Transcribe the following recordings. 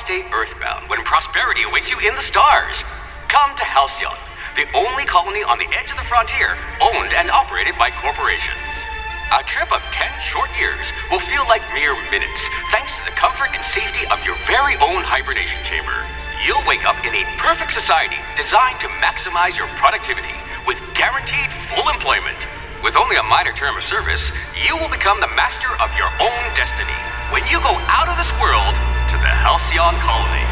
stay earthbound when prosperity awaits you in the stars. Come to Halcyon, the only colony on the edge of the frontier, owned and operated by corporations. A trip of 10 short years will feel like mere minutes, thanks to the comfort and safety of your very own hibernation chamber. You'll wake up in a perfect society designed to maximize your productivity, with guaranteed full employment. With only a minor term of service, you will become the master of your own destiny when you go out of this world to the Halcyon colony.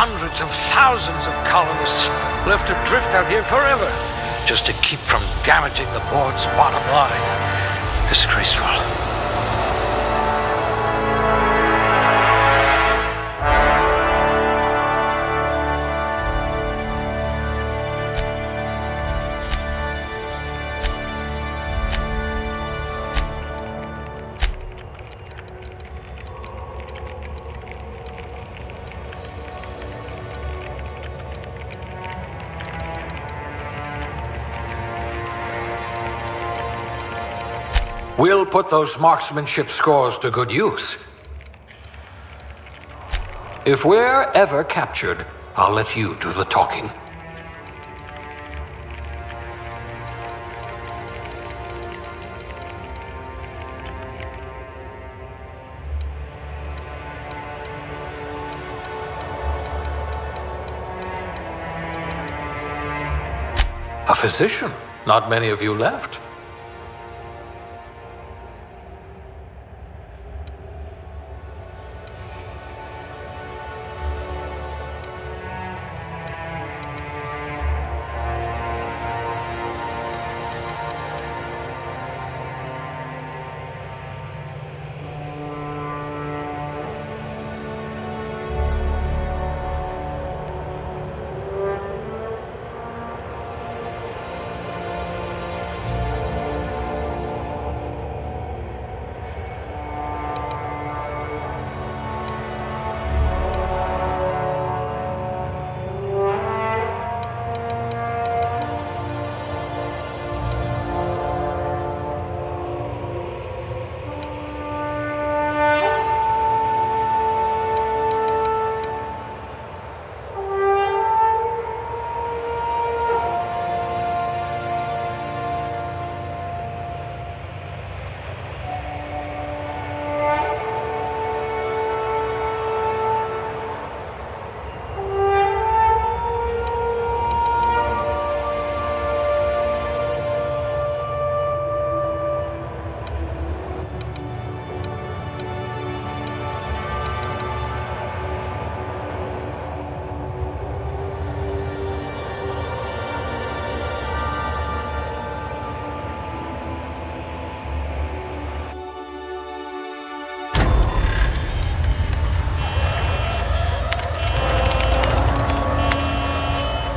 Hundreds of thousands of colonists left to drift out here forever, just to keep from damaging the board's bottom line. Disgraceful. We'll put those marksmanship scores to good use. If we're ever captured, I'll let you do the talking. A physician? Not many of you left.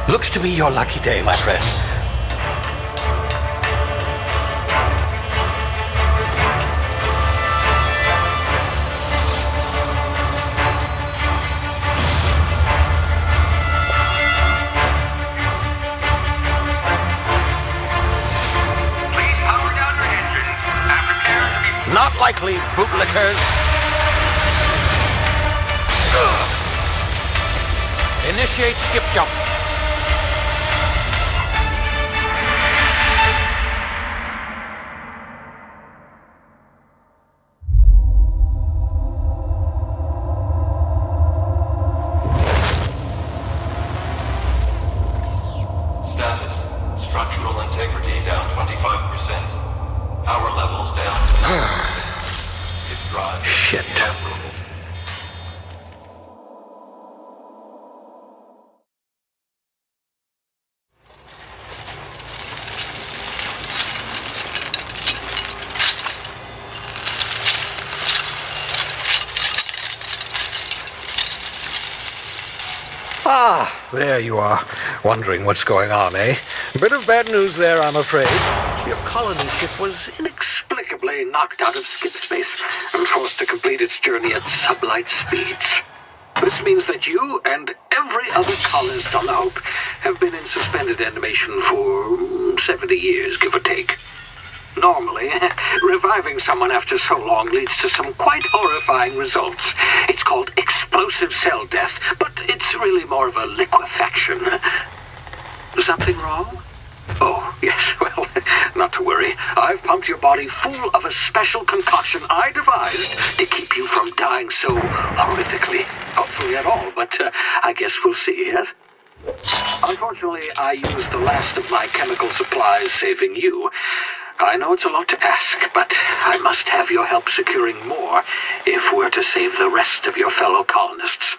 Looks to be your lucky day, my friend. Please power down your engines and prepare to be... Not likely, bootlickers. Initiate skip jump. levels down to it drives Shit. inevitable. Ah, there you are. Wondering what's going on, eh? A bit of bad news there, I'm afraid. Your colony ship was inexplicably knocked out of skip space and forced to complete its journey at sublight speeds. This means that you and every other colonist on the Hope have been in suspended animation for 70 years, give or take. Normally, reviving someone after so long leads to some quite horrifying results. It's called explosive cell death, but it's really more of a liquefaction. Something wrong? Oh, yes, well, not to worry. I've pumped your body full of a special concoction I devised to keep you from dying so horrifically. Hopefully at all, but I guess we'll see, yes? Unfortunately, I used the last of my chemical supplies saving you. I know it's a lot to ask, but I must have your help securing more if we're to save the rest of your fellow colonists.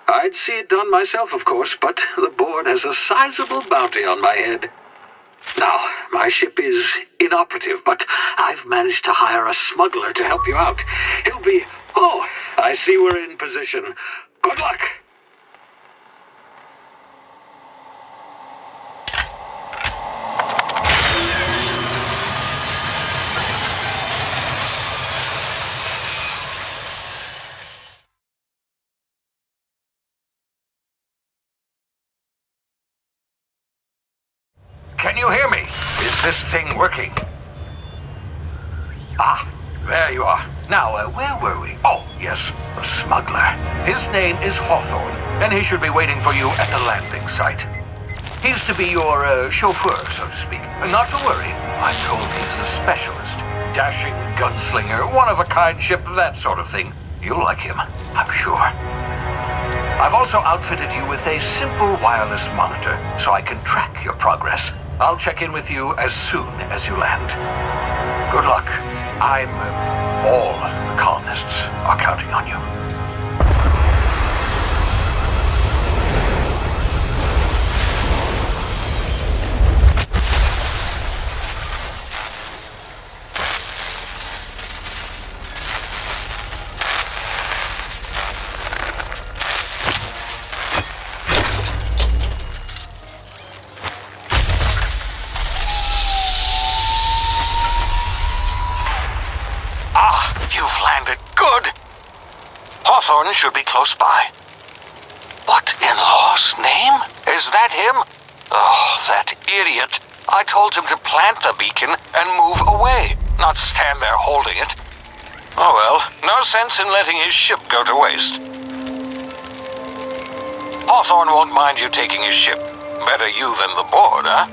I'd see it done myself, of course, but the board has a sizable bounty on my head. Now, my ship is inoperative, but I've managed to hire a smuggler to help you out. He'll be... Oh, I see we're in position. Good luck! Can you hear me? Is this thing working? Ah, there you are. Now, where were we? Oh, yes, the smuggler. His name is Hawthorne, and he should be waiting for you at the landing site. He's to be your chauffeur, so to speak. Not to worry, I'm told he's a specialist. Dashing gunslinger, one-of-a-kind ship, that sort of thing. You'll like him, I'm sure. I've also outfitted you with a simple wireless monitor, so I can track your progress. I'll check in with you as soon as you land. Good luck. All the colonists are counting on you. Hawthorne should be close by. What in law's name? Is that him? Oh, that idiot. I told him to plant the beacon and move away, not stand there holding it. Oh well, no sense in letting his ship go to waste. Hawthorne won't mind you taking his ship. Better you than the board, huh?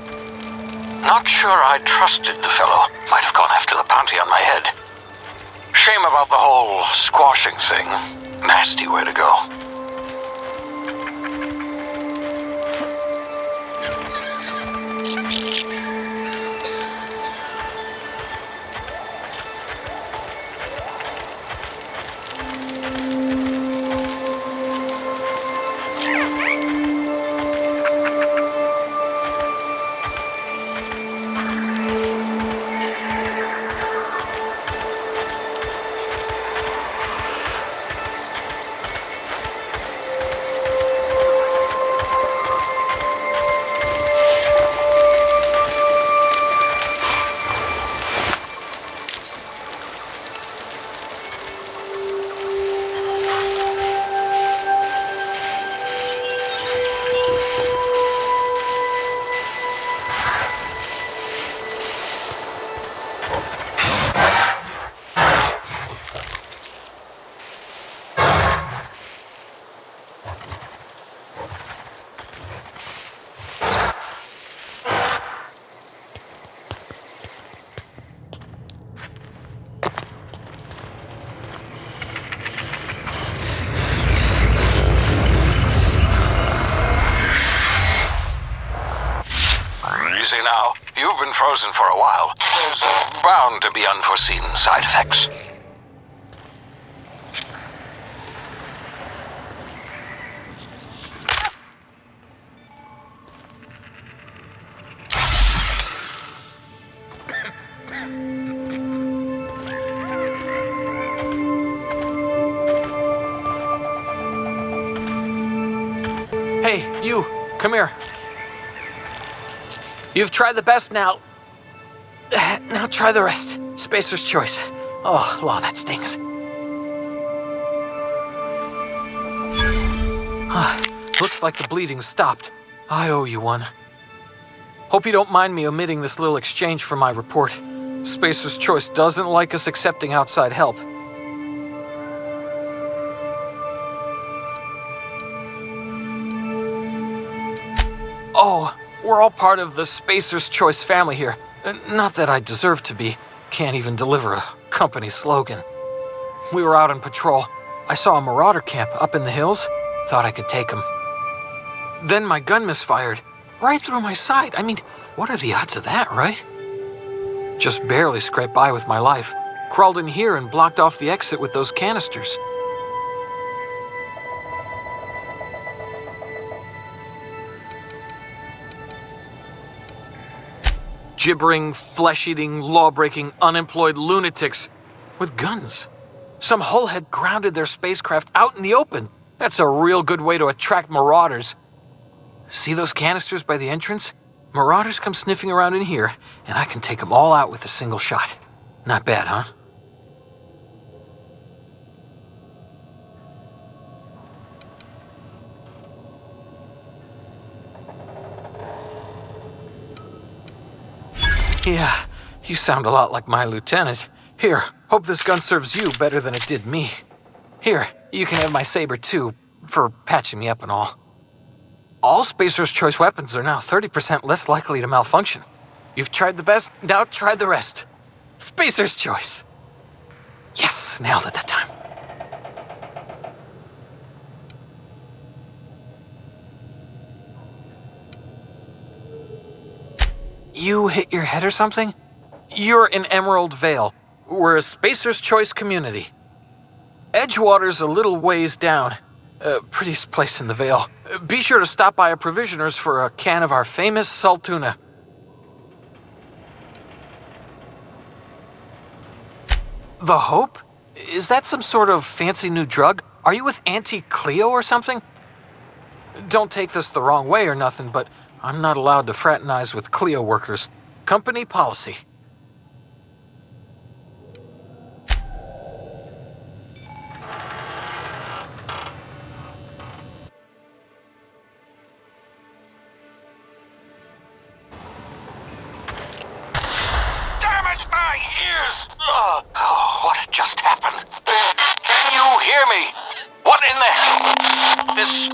Not sure I trusted the fellow. Might have gone after the bounty on my head. Shame about the whole squashing thing. Nasty way to go. Easy now. You've been frozen for a while. There's bound to be unforeseen side effects. Hey, you, come here. You've tried the best now. Now try the rest. Spacer's choice. Oh, law, that stings. Looks like the bleeding stopped. I owe you one. Hope you don't mind me omitting this little exchange from my report. Spacer's choice doesn't like us accepting outside help. Oh, we're all part of the Spacer's Choice family here. Not that I deserve to be. Can't even deliver a company slogan. We were out on patrol. I saw a marauder camp up in the hills. Thought I could take him. Then my gun misfired. Right through my side. I mean, what are the odds of that, right? Just barely scraped by with my life. Crawled in here and blocked off the exit with those canisters. Gibbering, flesh-eating, law-breaking, unemployed lunatics with guns. Some hull had grounded their spacecraft out in the open. That's a real good way to attract marauders. See those canisters by the entrance? Marauders come sniffing around in here, and I can take them all out with a single shot. Not bad, huh? Yeah, you sound a lot like my lieutenant. Here, hope this gun serves you better than it did me. Here, you can have my saber too, for patching me up and all. All Spacer's Choice weapons are now 30% less likely to malfunction. You've tried the best, now try the rest. Spacer's Choice. Yes, nailed it that time. You hit your head or something? You're in Emerald Vale. We're a Spacer's Choice community. Edgewater's a little ways down. Prettiest place in the Vale. Be sure to stop by a provisioner's for a can of our famous salt tuna. The Hope? Is that some sort of fancy new drug? Are you with Auntie Cleo or something? Don't take this the wrong way or nothing, but I'm not allowed to fraternize with Cleo workers. Company policy. Damage my ears! Oh, what just happened? Can you hear me? What in the hell? This...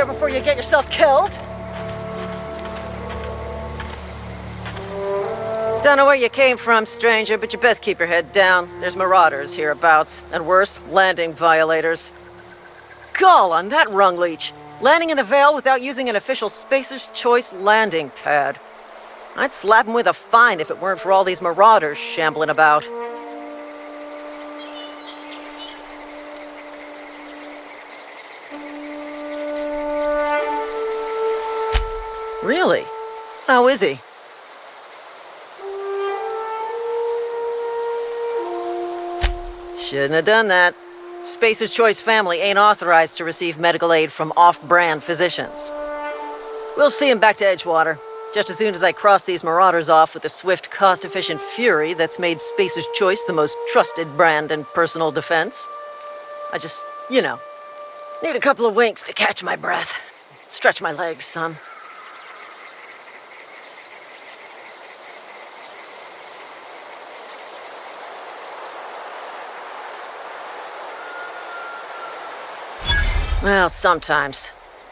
here before you get yourself killed. Don't know where you came from, stranger, but you best keep your head down. There's marauders hereabouts, and worse, landing violators. Gall on that rung leech! Landing in the Vale without using an official Spacer's Choice landing pad. I'd slap him with a fine if it weren't for all these marauders shambling about. Really? How is he? Shouldn't have done that. Spacer's Choice family ain't authorized to receive medical aid from off-brand physicians. We'll see him back to Edgewater, just as soon as I cross these marauders off with the swift, cost-efficient fury that's made Spacer's Choice the most trusted brand in personal defense. I just, need a couple of winks to catch my breath. Stretch my legs, son. Well, sometimes.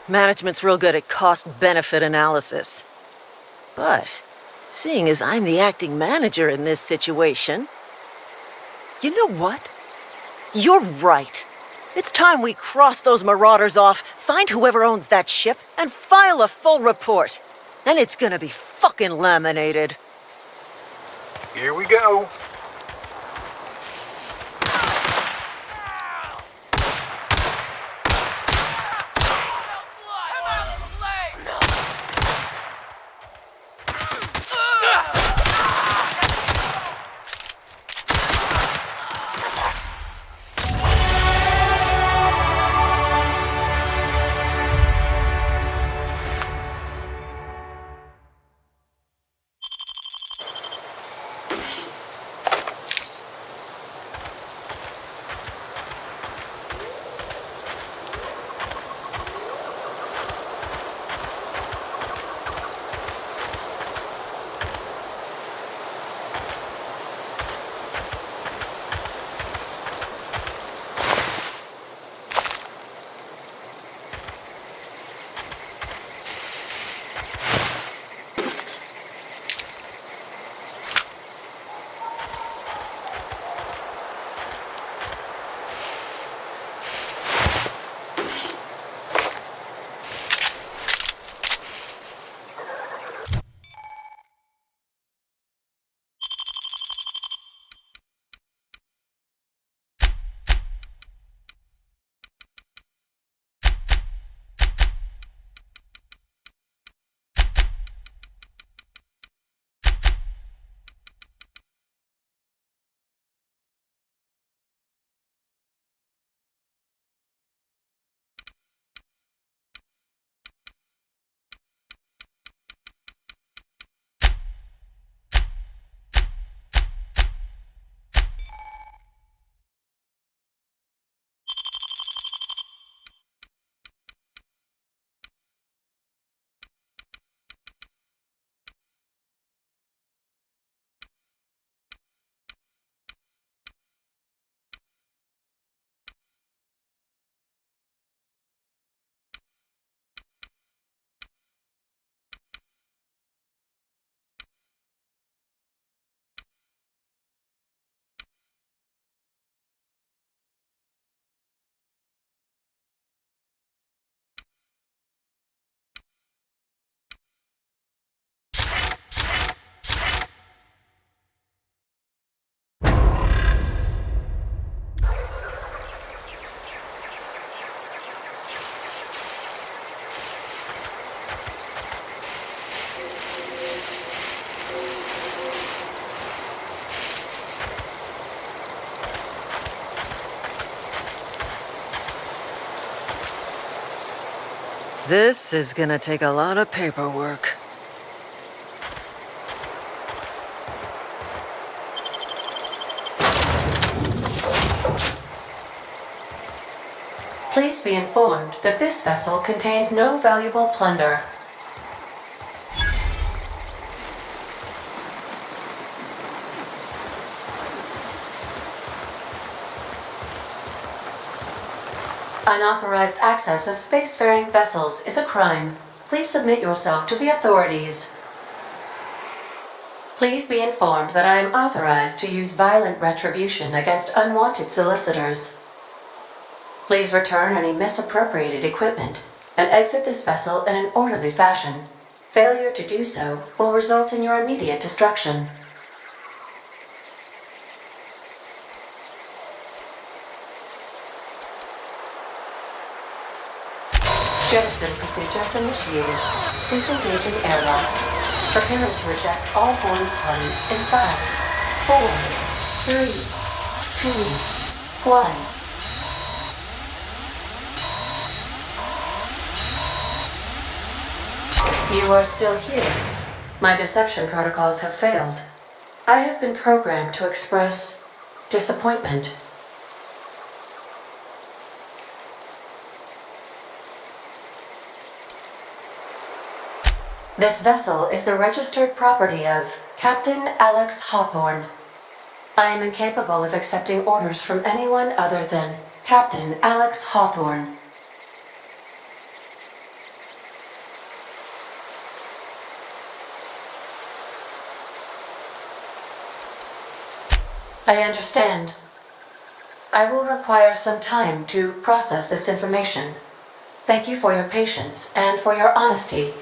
Management's real good at cost-benefit analysis. But, seeing as I'm the acting manager in this situation... You know what? You're right. It's time we cross those marauders off, find whoever owns that ship, and file a full report. Then it's gonna be fucking laminated. Here we go. This is gonna take a lot of paperwork. Please be informed that this vessel contains no valuable plunder. Unauthorized access of spacefaring vessels is a crime. Please submit yourself to the authorities. Please be informed that I am authorized to use violent retribution against unwanted solicitors. Please return any misappropriated equipment and exit this vessel in an orderly fashion. Failure to do so will result in your immediate destruction. Jettison procedures initiated. Disengaging airlocks. Preparing to reject all boarding parties in 5, 4, 3, 2, 1. You are still here. My deception protocols have failed. I have been programmed to express disappointment. This vessel is the registered property of Captain Alex Hawthorne. I am incapable of accepting orders from anyone other than Captain Alex Hawthorne. I understand. I will require some time to process this information. Thank you for your patience and for your honesty.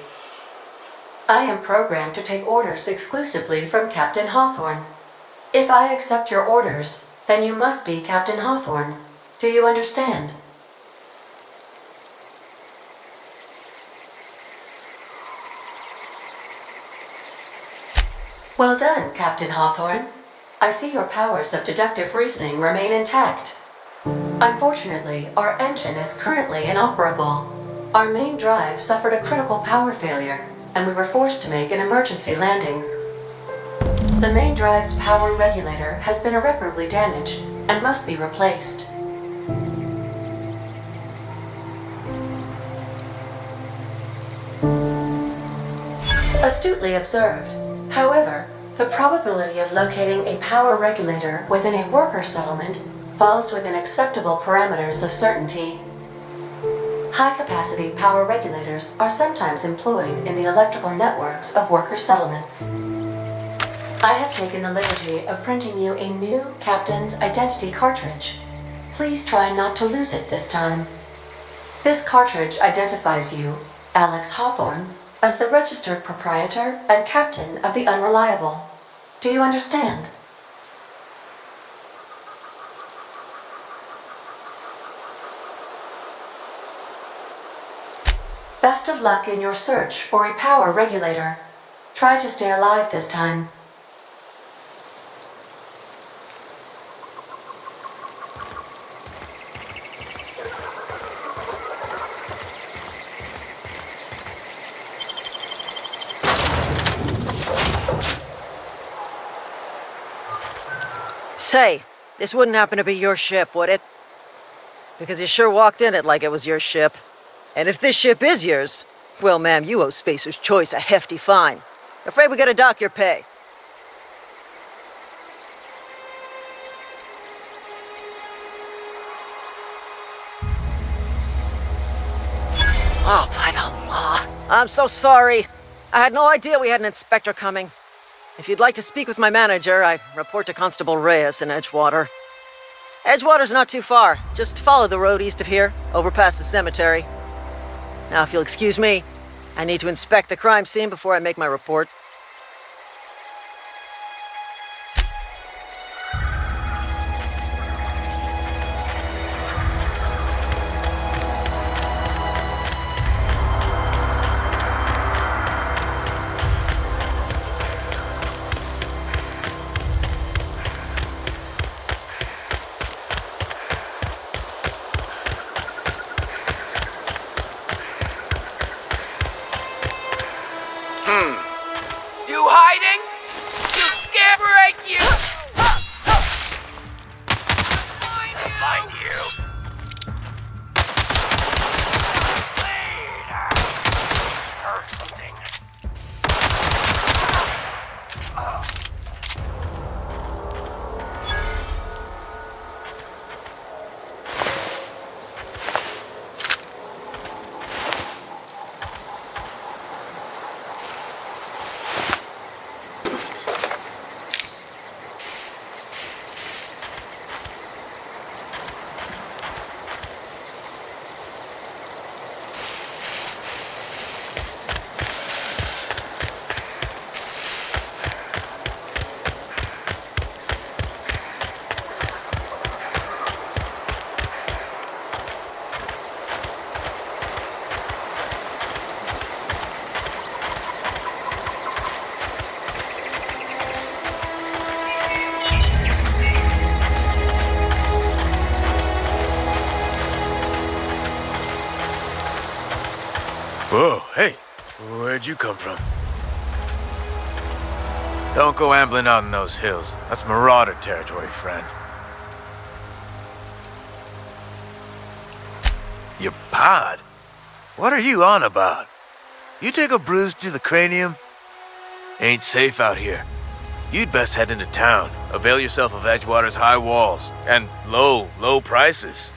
I am programmed to take orders exclusively from Captain Hawthorne. If I accept your orders, then you must be Captain Hawthorne. Do you understand? Well done, Captain Hawthorne. I see your powers of deductive reasoning remain intact. Unfortunately, our engine is currently inoperable. Our main drive suffered a critical power failure, and we were forced to make an emergency landing. The main drive's power regulator has been irreparably damaged and must be replaced. Astutely observed. However, the probability of locating a power regulator within a worker settlement falls within acceptable parameters of certainty. High-capacity power regulators are sometimes employed in the electrical networks of worker settlements. I have taken the liberty of printing you a new Captain's Identity cartridge. Please try not to lose it this time. This cartridge identifies you, Alex Hawthorne, as the registered proprietor and captain of the Unreliable. Do you understand? Best of luck in your search for a power regulator. Try to stay alive this time. Say, this wouldn't happen to be your ship, would it? Because you sure walked in it like it was your ship. And if this ship is yours, well, ma'am, you owe Spacer's Choice a hefty fine. Afraid we gotta dock your pay. Oh, by the law. I'm so sorry. I had no idea we had an inspector coming. If you'd like to speak with my manager, I report to Constable Reyes in Edgewater. Edgewater's not too far. Just follow the road east of here, over past the cemetery. Now, if you'll excuse me, I need to inspect the crime scene before I make my report. Oh, hey, where'd you come from? Don't go ambling out in those hills. That's marauder territory, friend. Your pod? What are you on about? You take a bruise to the cranium? Ain't safe out here. You'd best head into town. Avail yourself of Edgewater's high walls and low prices.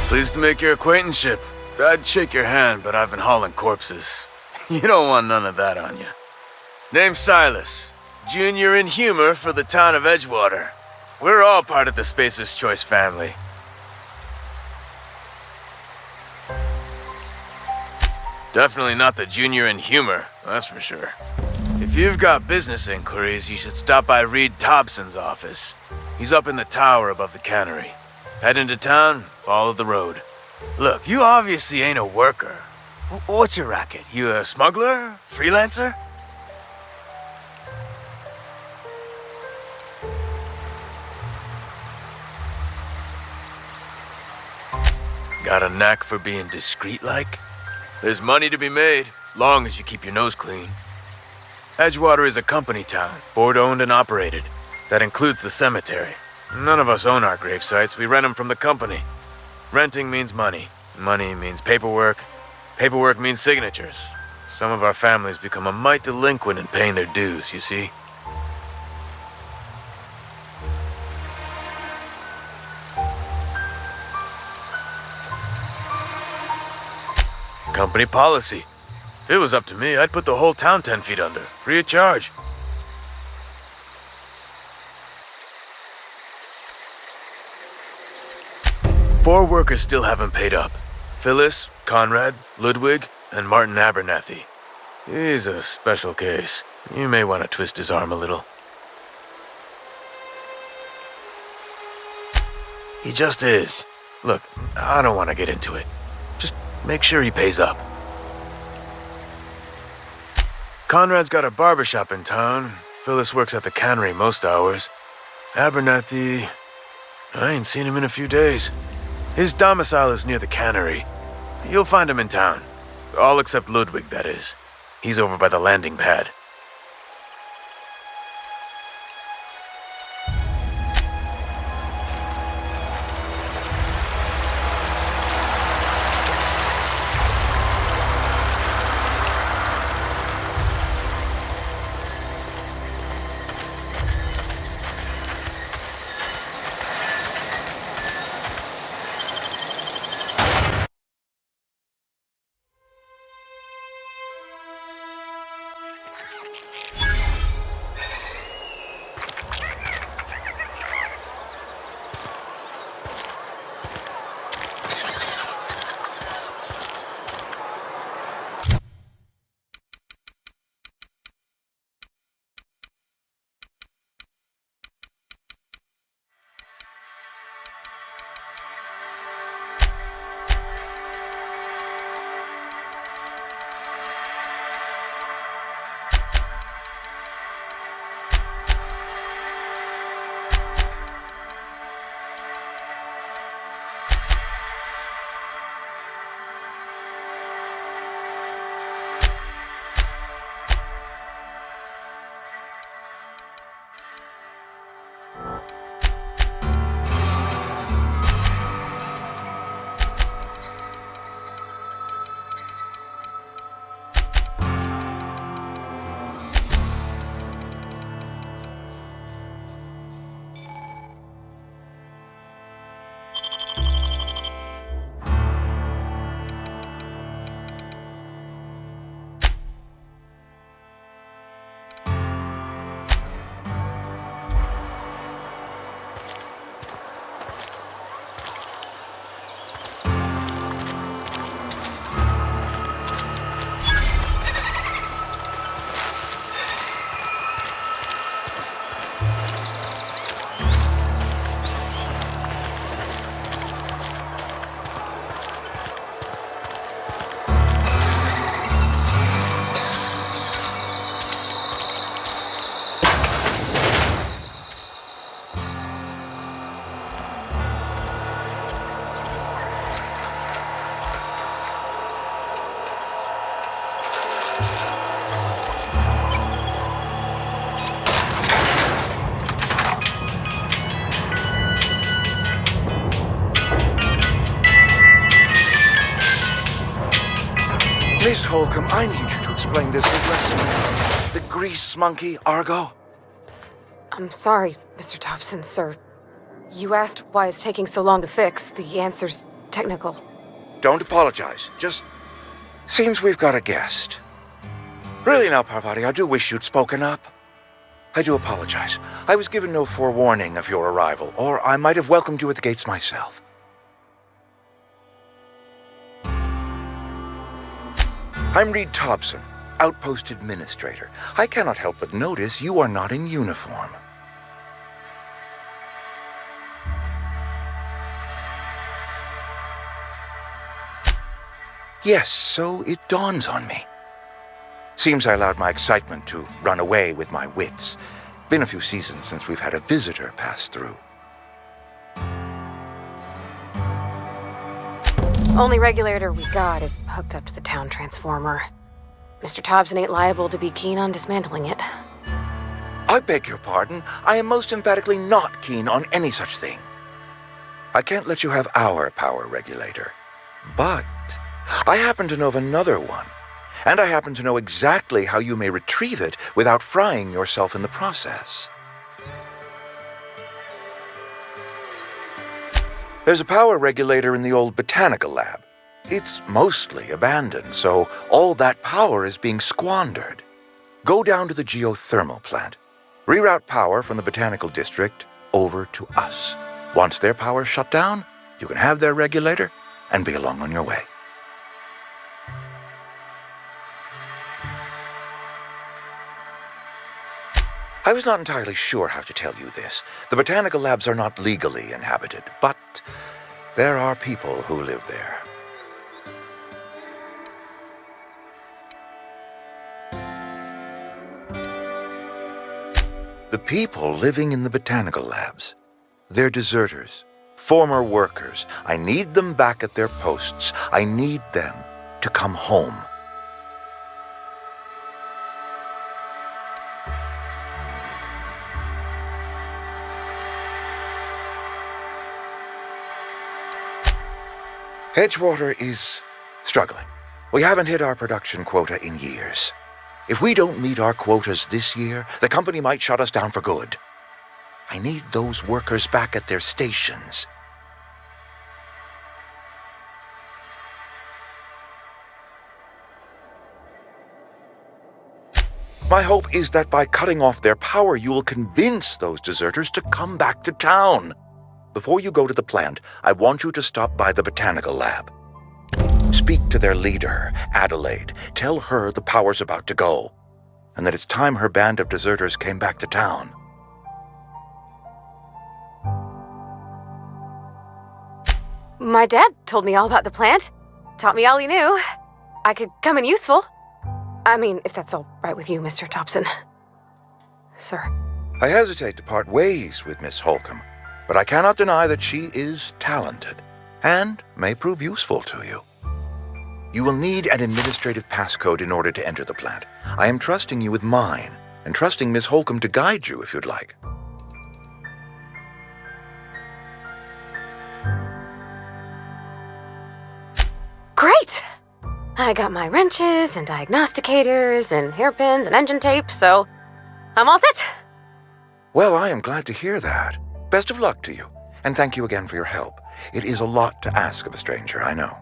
Pleased to make your acquaintanceship. I'd shake your hand, but I've been hauling corpses. You don't want none of that on you. Name's Silas, junior in humor for the town of Edgewater. We're all part of the Spacer's Choice family. Definitely not the junior in humor, that's for sure. If you've got business inquiries, you should stop by Reed Thompson's office. He's up in the tower above the cannery. Head into town, follow the road. Look, you obviously ain't a worker. What's your racket? You a smuggler? Freelancer? Got a knack for being discreet-like? There's money to be made, long as you keep your nose clean. Edgewater is a company town, board-owned and operated. That includes the cemetery. None of us own our grave sites, we rent them from the company. Renting means money. Money means paperwork. Paperwork means signatures. Some of our families become a mite delinquent in paying their dues, you see? Company policy. If it was up to me, I'd put the whole town 10 feet under, free of charge. Four workers still haven't paid up. Phyllis, Conrad, Ludwig, and Martin Abernathy. He's a special case. You may want to twist his arm a little. He just is. Look, I don't want to get into it. Just make sure he pays up. Conrad's got a barbershop in town. Phyllis works at the cannery most hours. Abernathy... I ain't seen him in a few days. His domicile is near the cannery. You'll find him in town. All except Ludwig, that is. He's over by the landing pad. Miss Holcomb, I need you to explain this with less the grease monkey, Argo. I'm sorry, Mr. Thompson, sir. You asked why it's taking so long to fix. The answer's technical. Don't apologize. Just seems we've got a guest. Really now, Parvati, I do wish you'd spoken up. I do apologize. I was given no forewarning of your arrival, or I might have welcomed you at the gates myself. I'm Reed Thompson, Outpost Administrator. I cannot help but notice you are not in uniform. Yes, so it dawns on me. Seems I allowed my excitement to run away with my wits. Been a few seasons since we've had a visitor pass through. Only regulator we got is hooked up to the town transformer. Mr. Thompson ain't liable to be keen on dismantling it. I beg your pardon. I am most emphatically not keen on any such thing. I can't let you have our power regulator. But I happen to know of another one. And I happen to know exactly how you may retrieve it without frying yourself in the process. There's a power regulator in the old botanical lab. It's mostly abandoned, so all that power is being squandered. Go down to the geothermal plant. Reroute power from the botanical district over to us. Once their power's shut down, you can have their regulator and be along on your way. I was not entirely sure how to tell you this. The botanical labs are not legally inhabited, but there are people who live there. The people living in the botanical labs, they're deserters, former workers. I need them back at their posts. I need them to come home. Edgewater is struggling. We haven't hit our production quota in years. If we don't meet our quotas this year, the company might shut us down for good. I need those workers back at their stations. My hope is that by cutting off their power, you will convince those deserters to come back to town. Before you go to the plant, I want you to stop by the botanical lab. Speak to their leader, Adelaide. Tell her the power's about to go, and that it's time her band of deserters came back to town. My dad told me all about the plant. Taught me all he knew. I could come in useful. I mean, if that's all right with you, Mr. Thompson. Sir. I hesitate to part ways with Miss Holcomb, but I cannot deny that she is talented and may prove useful to you. You will need an administrative passcode in order to enter the plant. I am trusting you with mine, and trusting Miss Holcomb to guide you if you'd like. Great! I got my wrenches and diagnosticators and hairpins and engine tape, so I'm all set. Well, I am glad to hear that. Best of luck to you, and thank you again for your help. It is a lot to ask of a stranger, I know.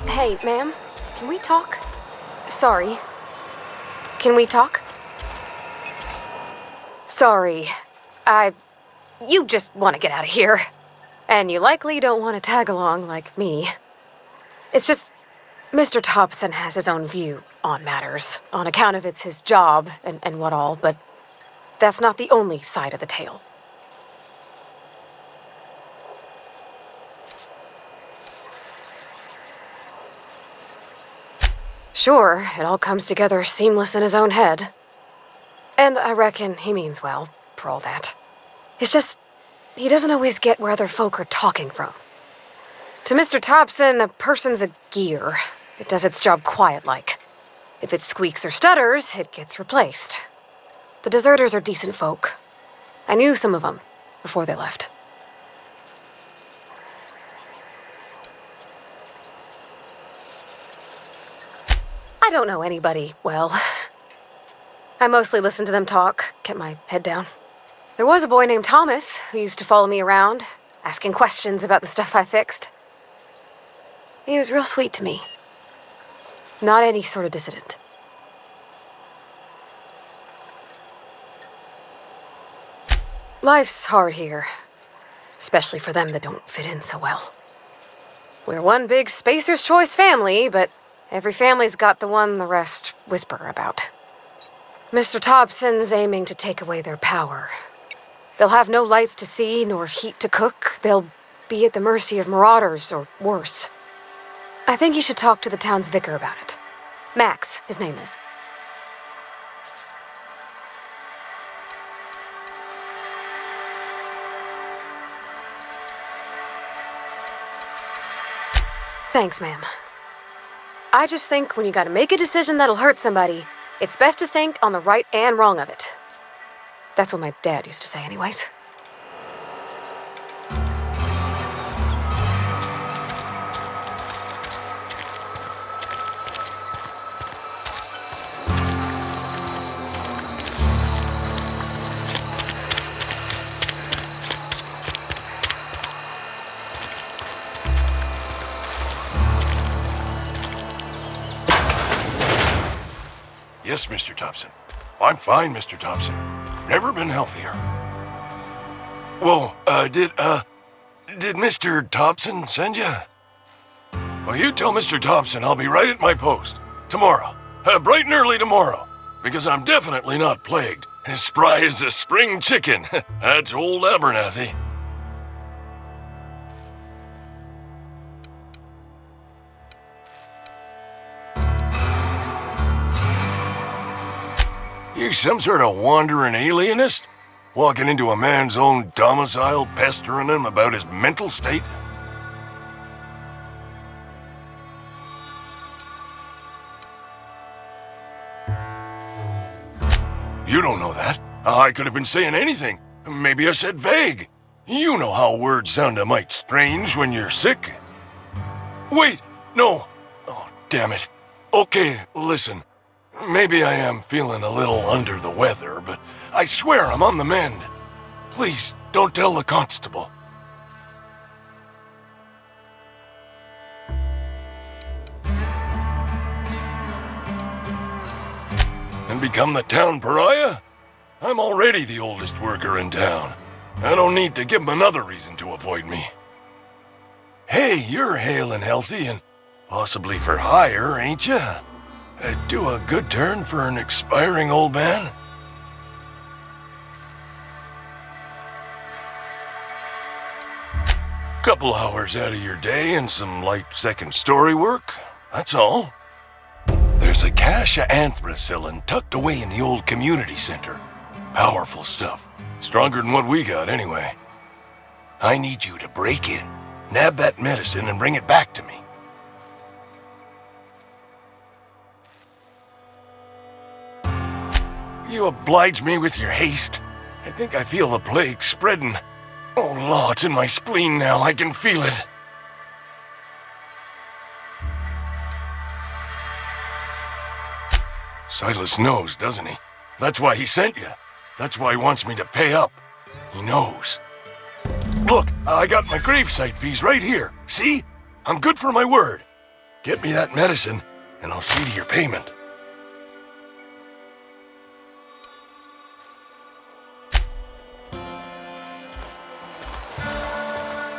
Hey, ma'am, can we talk? Sorry. Can we talk? Sorry. You just want to get out of here. And you likely don't want to tag along like me. It's just, Mr. Thompson has his own view on matters, on account of it's his job and what all, but that's not the only side of the tale. Sure, it all comes together seamless in his own head. And I reckon he means well, for all that. It's just, he doesn't always get where other folk are talking from. To Mr. Thompson, a person's a gear. It does its job quiet-like. If it squeaks or stutters, it gets replaced. The deserters are decent folk. I knew some of them before they left. I don't know anybody well. I mostly listened to them talk, kept my head down. There was a boy named Thomas who used to follow me around, asking questions about the stuff I fixed. He was real sweet to me. Not any sort of dissident. Life's hard here, especially for them that don't fit in so well. We're one big Spacer's Choice family, but every family's got the one the rest whisper about. Mr. Thompson's aiming to take away their power. They'll have no lights to see, nor heat to cook. They'll be at the mercy of marauders, or worse. I think you should talk to the town's vicar about it. Max, his name is. Thanks, ma'am. I just think when you gotta make a decision that'll hurt somebody, it's best to think on the right and wrong of it. That's what my dad used to say anyways. Yes, Mr. Thompson. I'm fine, Mr. Thompson. Never been healthier. Whoa, did Mr. Thompson send you? Well, you tell Mr. Thompson I'll be right at my post. Tomorrow. Bright and early tomorrow. Because I'm definitely not plagued. As spry as a spring chicken. That's old Abernathy. You some sort of wandering alienist? Walking into a man's own domicile, pestering him about his mental state? You don't know that. I could have been saying anything. Maybe I said vague. You know how words sound a mite strange when you're sick. Wait, no. Oh, damn it. Okay, listen. Maybe I am feeling a little under the weather, but I swear I'm on the mend. Please, don't tell the constable. And become the town pariah? I'm already the oldest worker in town. I don't need to give him another reason to avoid me. Hey, you're hale and healthy and possibly for hire, ain't you? Do a good turn for an expiring old man? Couple hours out of your day and some light second story work, that's all. There's a cache of anthracillin tucked away in the old community center. Powerful stuff. Stronger than what we got anyway. I need you to break in, nab that medicine and bring it back to me. You oblige me with your haste. I think I feel the plague spreading. Oh, law, it's in my spleen now. I can feel it. Silas knows, doesn't he? That's why he sent you. That's why he wants me to pay up. He knows. Look, I got my gravesite fees right here. See? I'm good for my word. Get me that medicine, and I'll see to your payment.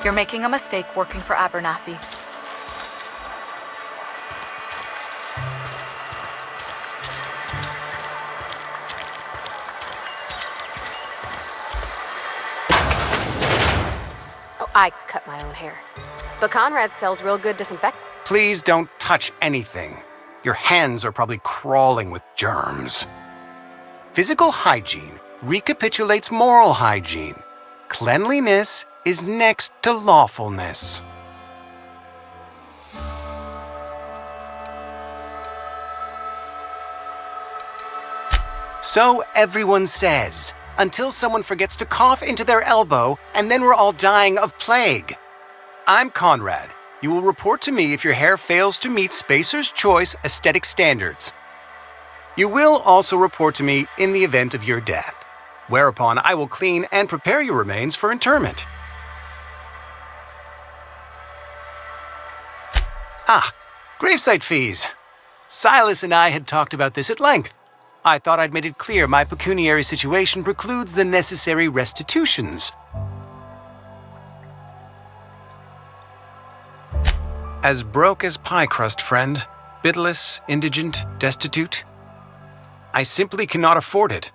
You're making a mistake working for Abernathy. I cut my own hair. But Conrad sells real good disinfectant. Please don't touch anything. Your hands are probably crawling with germs. Physical hygiene recapitulates moral hygiene. Cleanliness is next to lawfulness. So everyone says, until someone forgets to cough into their elbow, and then we're all dying of plague. I'm Conrad. You will report to me if your hair fails to meet Spacer's Choice aesthetic standards. You will also report to me in the event of your death, whereupon I will clean and prepare your remains for interment. Gravesite fees. Silas and I had talked about this at length. I thought I'd made it clear my pecuniary situation precludes the necessary restitutions. As broke as pie crust, friend. Bitless, indigent, destitute. I simply cannot afford it.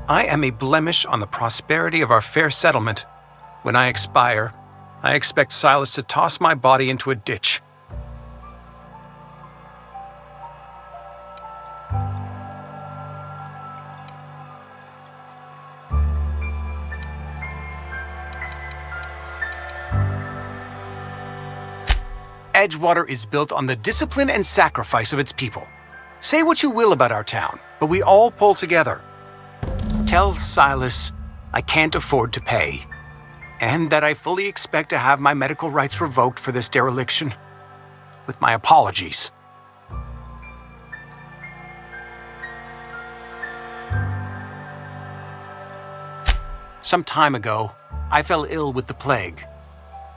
I am a blemish on the prosperity of our fair settlement. When I expire, I expect Silas to toss my body into a ditch. Edgewater is built on the discipline and sacrifice of its people. Say what you will about our town, but we all pull together. Tell Silas I can't afford to pay, and that I fully expect to have my medical rights revoked for this dereliction. With my apologies. Some time ago, I fell ill with the plague.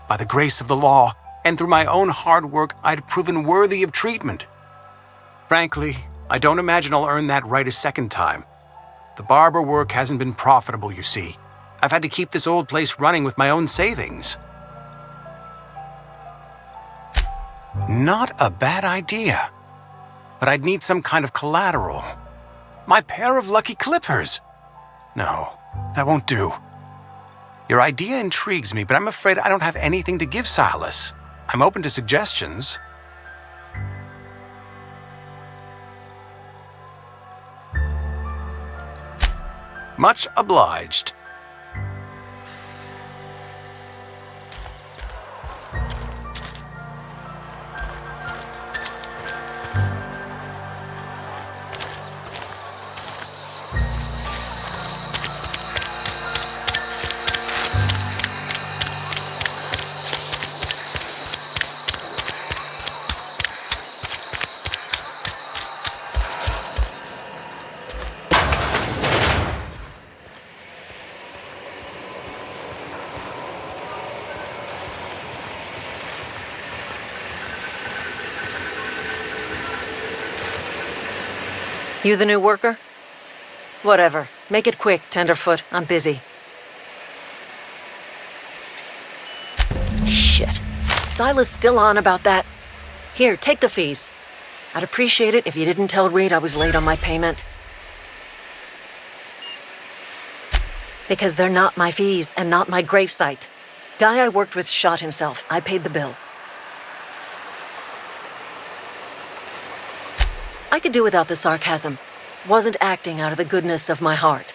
By the grace of the law, and through my own hard work, I'd proven worthy of treatment. Frankly, I don't imagine I'll earn that right a second time. The barber work hasn't been profitable, you see. I've had to keep this old place running with my own savings. Not a bad idea. But I'd need some kind of collateral. My pair of lucky clippers. No, that won't do. Your idea intrigues me, but I'm afraid I don't have anything to give Silas. I'm open to suggestions. Much obliged. You the new worker? Whatever. Make it quick, Tenderfoot. I'm busy. Shit. Silas still on about that. Here, take the fees. I'd appreciate it if you didn't tell Reed I was late on my payment. Because they're not my fees and not my gravesite. Guy I worked with shot himself. I paid the bill. I could do without the sarcasm. Wasn't acting out of the goodness of my heart.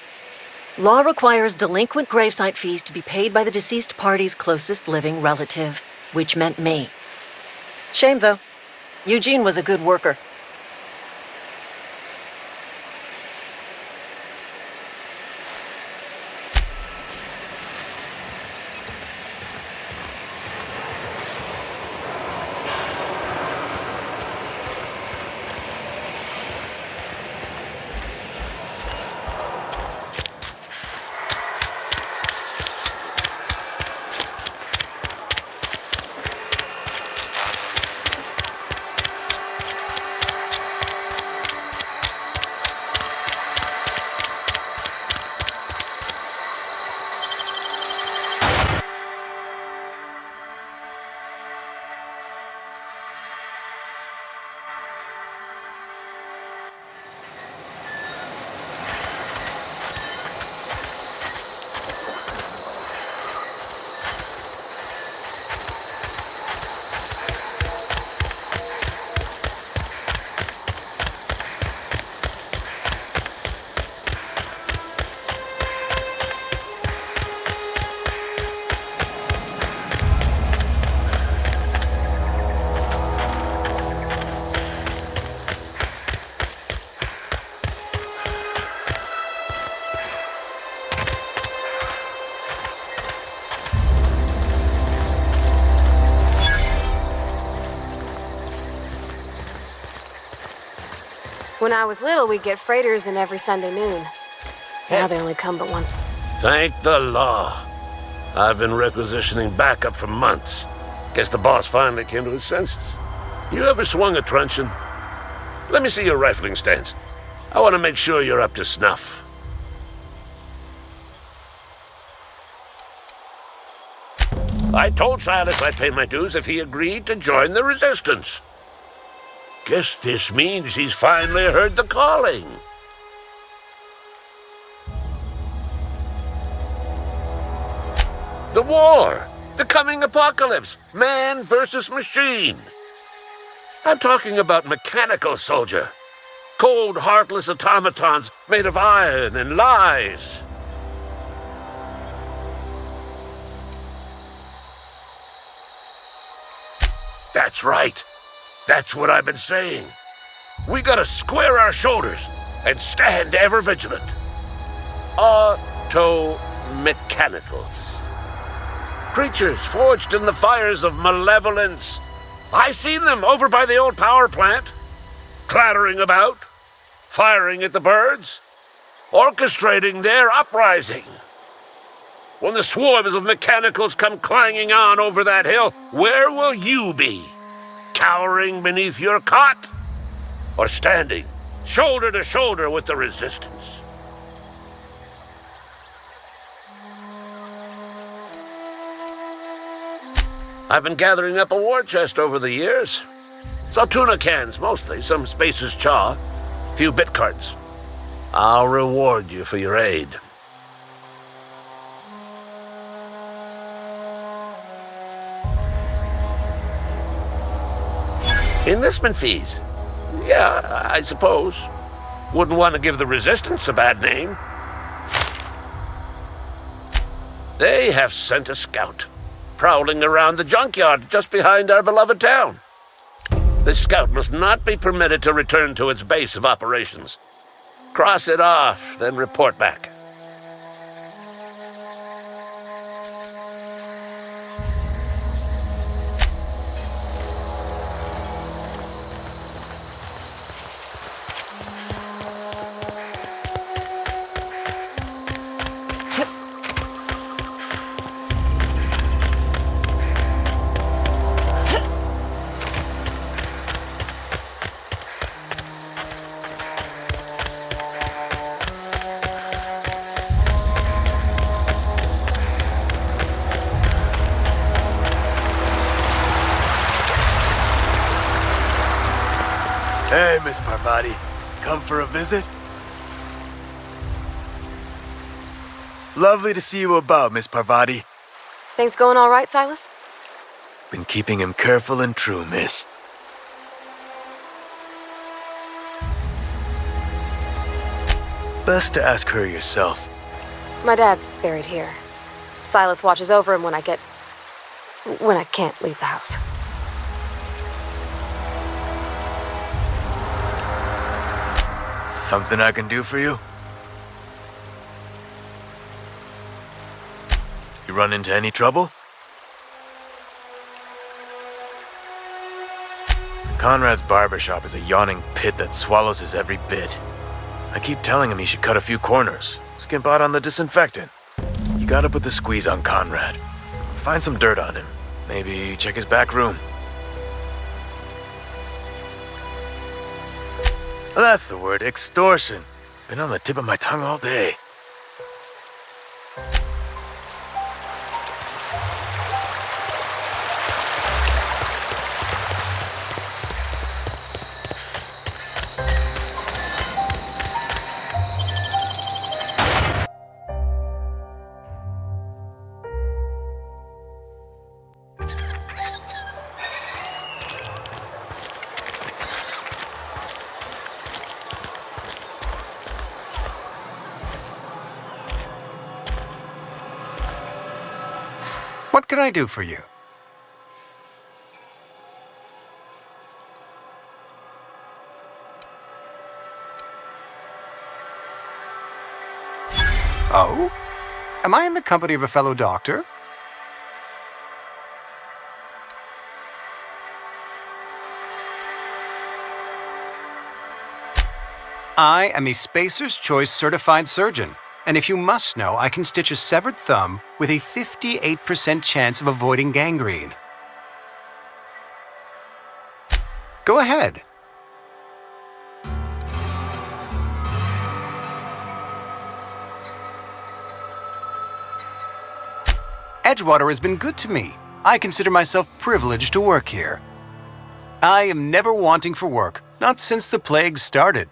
Law requires delinquent gravesite fees to be paid by the deceased party's closest living relative, which meant me. Shame, though. Eugene was a good worker. When I was little, we'd get freighters in every Sunday noon. Now they only come but one. Thank the law. I've been requisitioning backup for months. Guess the boss finally came to his senses. You ever swung a truncheon? Let me see your rifling stance. I want to make sure you're up to snuff. I told Silas I'd pay my dues if he agreed to join the resistance. Guess this means he's finally heard the calling. The war! The coming apocalypse! Man versus machine! I'm talking about mechanical soldier. Cold, heartless automatons made of iron and lies. That's right. That's what I've been saying. We gotta square our shoulders and stand ever vigilant. Auto-mechanicals. Creatures forged in the fires of malevolence. I seen them over by the old power plant, clattering about, firing at the birds, orchestrating their uprising. When the swarms of mechanicals come clanging on over that hill, where will you be? Cowering beneath your cot? Or standing shoulder to shoulder with the resistance? I've been gathering up a war chest over the years. Some tuna cans, mostly, some Spacer's chaw, a few bit cards. I'll reward you for your aid. Enlistment fees. Yeah, I suppose. Wouldn't want to give the resistance a bad name. They have sent a scout, prowling around the junkyard just behind our beloved town. This scout must not be permitted to return to its base of operations. Cross it off, then report back. Hey, Miss Parvati. Come for a visit? Lovely to see you about, Miss Parvati. Things going all right, Silas? Been keeping him careful and true, miss. Best to ask her yourself. My dad's buried here. Silas watches over him when I can't leave the house. Something I can do for you? You run into any trouble? Conrad's barbershop is a yawning pit that swallows his every bit. I keep telling him he should cut a few corners, skimp out on the disinfectant. You gotta put the squeeze on Conrad. Find some dirt on him. Maybe check his back room. That's the word, extortion. Been on the tip of my tongue all day. What can I do for you? Oh? Am I in the company of a fellow doctor? I am a Spacer's Choice certified surgeon, and if you must know, I can stitch a severed thumb with a 58% chance of avoiding gangrene. Go ahead. Edgewater has been good to me. I consider myself privileged to work here. I am never wanting for work, not since the plague started.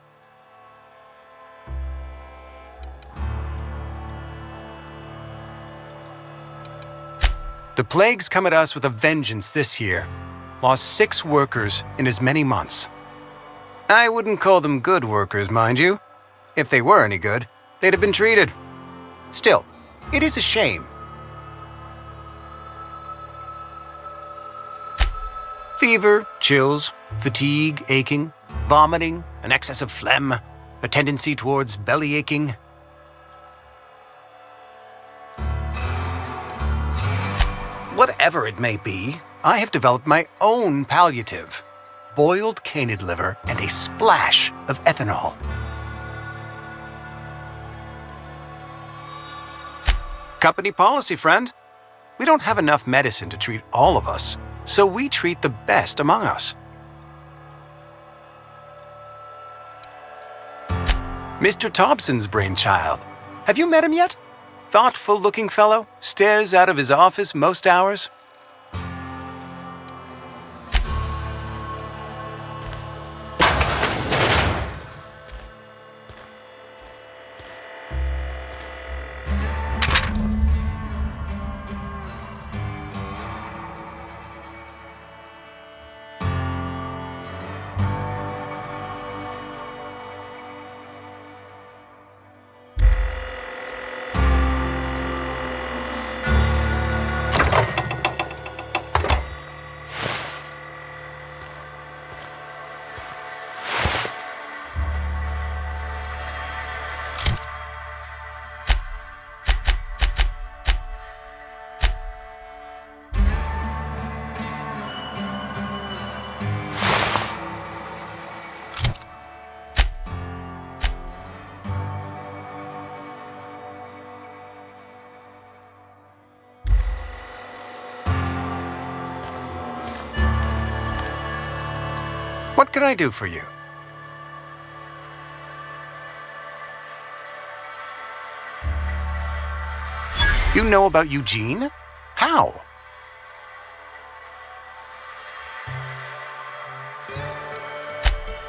The plague's come at us with a vengeance this year. Lost 6 workers in as many months. I wouldn't call them good workers, mind you. If they were any good, they'd have been treated. Still, it is a shame. Fever, chills, fatigue, aching, vomiting, an excess of phlegm, a tendency towards belly aching. Whatever it may be, I have developed my own palliative. Boiled canid liver and a splash of ethanol. Company policy, friend. We don't have enough medicine to treat all of us, so we treat the best among us. Mr. Thompson's brainchild. Have you met him yet? Thoughtful-looking fellow, stares out of his office most hours. What can I do for you? You know about Eugene? How?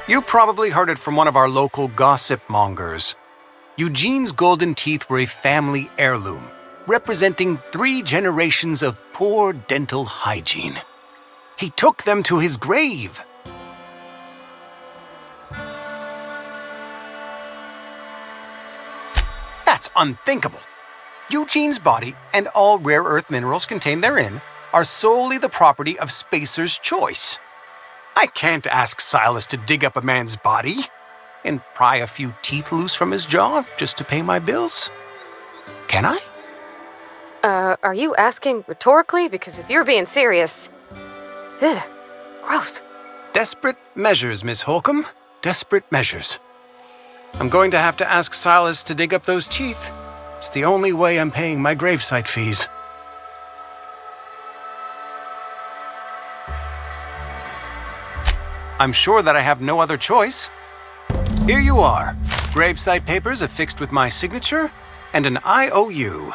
You probably heard it from one of our local gossip mongers. Eugene's golden teeth were a family heirloom, representing 3 generations of poor dental hygiene. He took them to his grave. That's unthinkable. Eugene's body and all rare earth minerals contained therein are solely the property of Spacer's Choice. I can't ask Silas to dig up a man's body and pry a few teeth loose from his jaw just to pay my bills. Can I? Are you asking rhetorically? Because if you're being serious... Ugh, gross. Desperate measures, Miss Holcomb. Desperate measures. I'm going to have to ask Silas to dig up those teeth. It's the only way I'm paying my gravesite fees. I'm sure that I have no other choice. Here you are. Gravesite papers affixed with my signature and an IOU.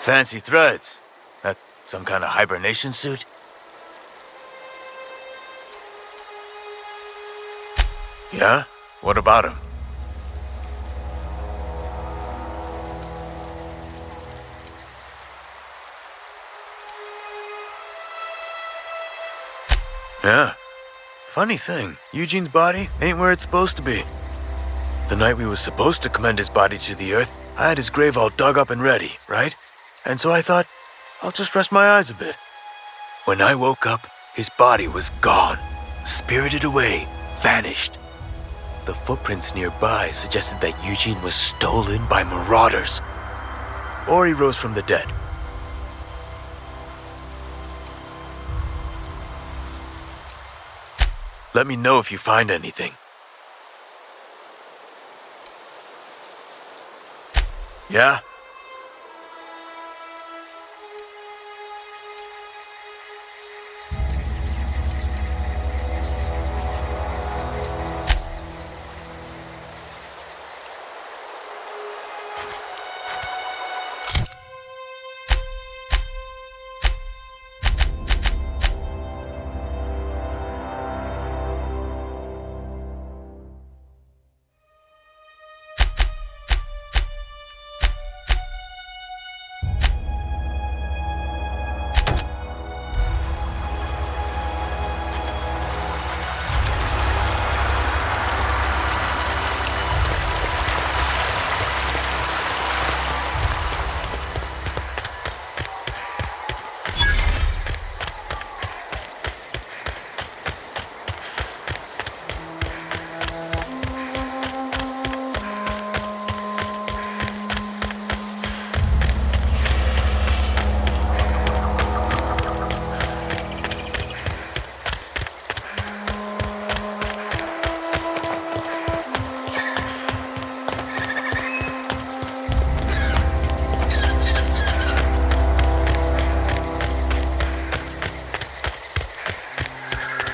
Fancy threads. That some kind of hibernation suit? Yeah? What about him? Yeah. Funny thing, Eugene's body ain't where it's supposed to be. The night we was supposed to commend his body to the earth, I had his grave all dug up and ready, right? And so I thought, I'll just rest my eyes a bit. When I woke up, his body was gone, spirited away, vanished. The footprints nearby suggested that Eugene was stolen by marauders. Or he rose from the dead. Let me know if you find anything. Yeah?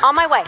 On my way.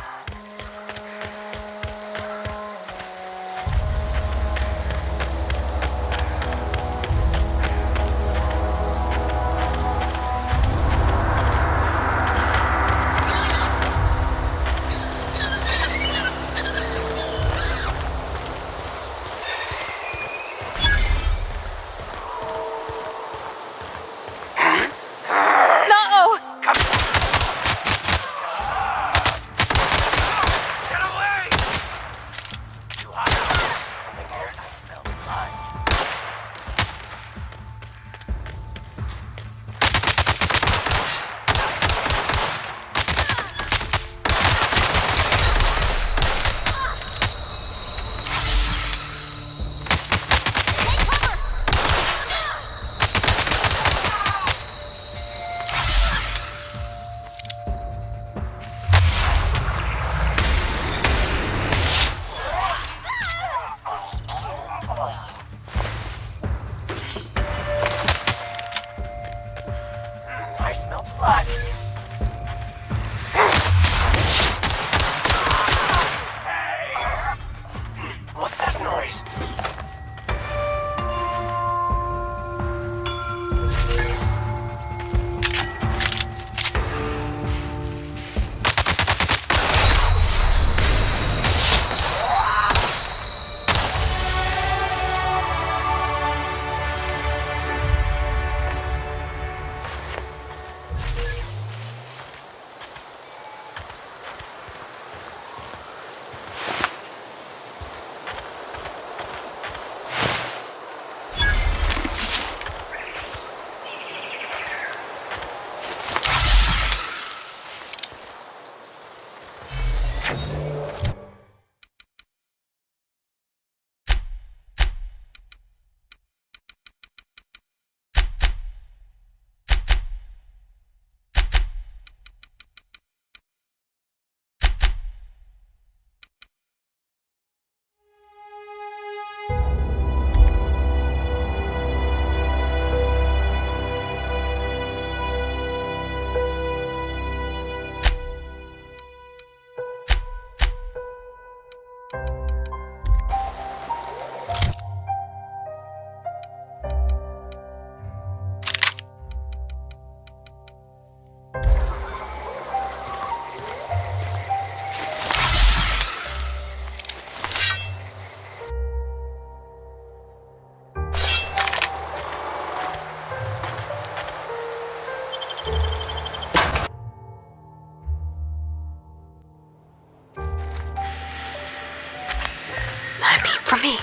for me.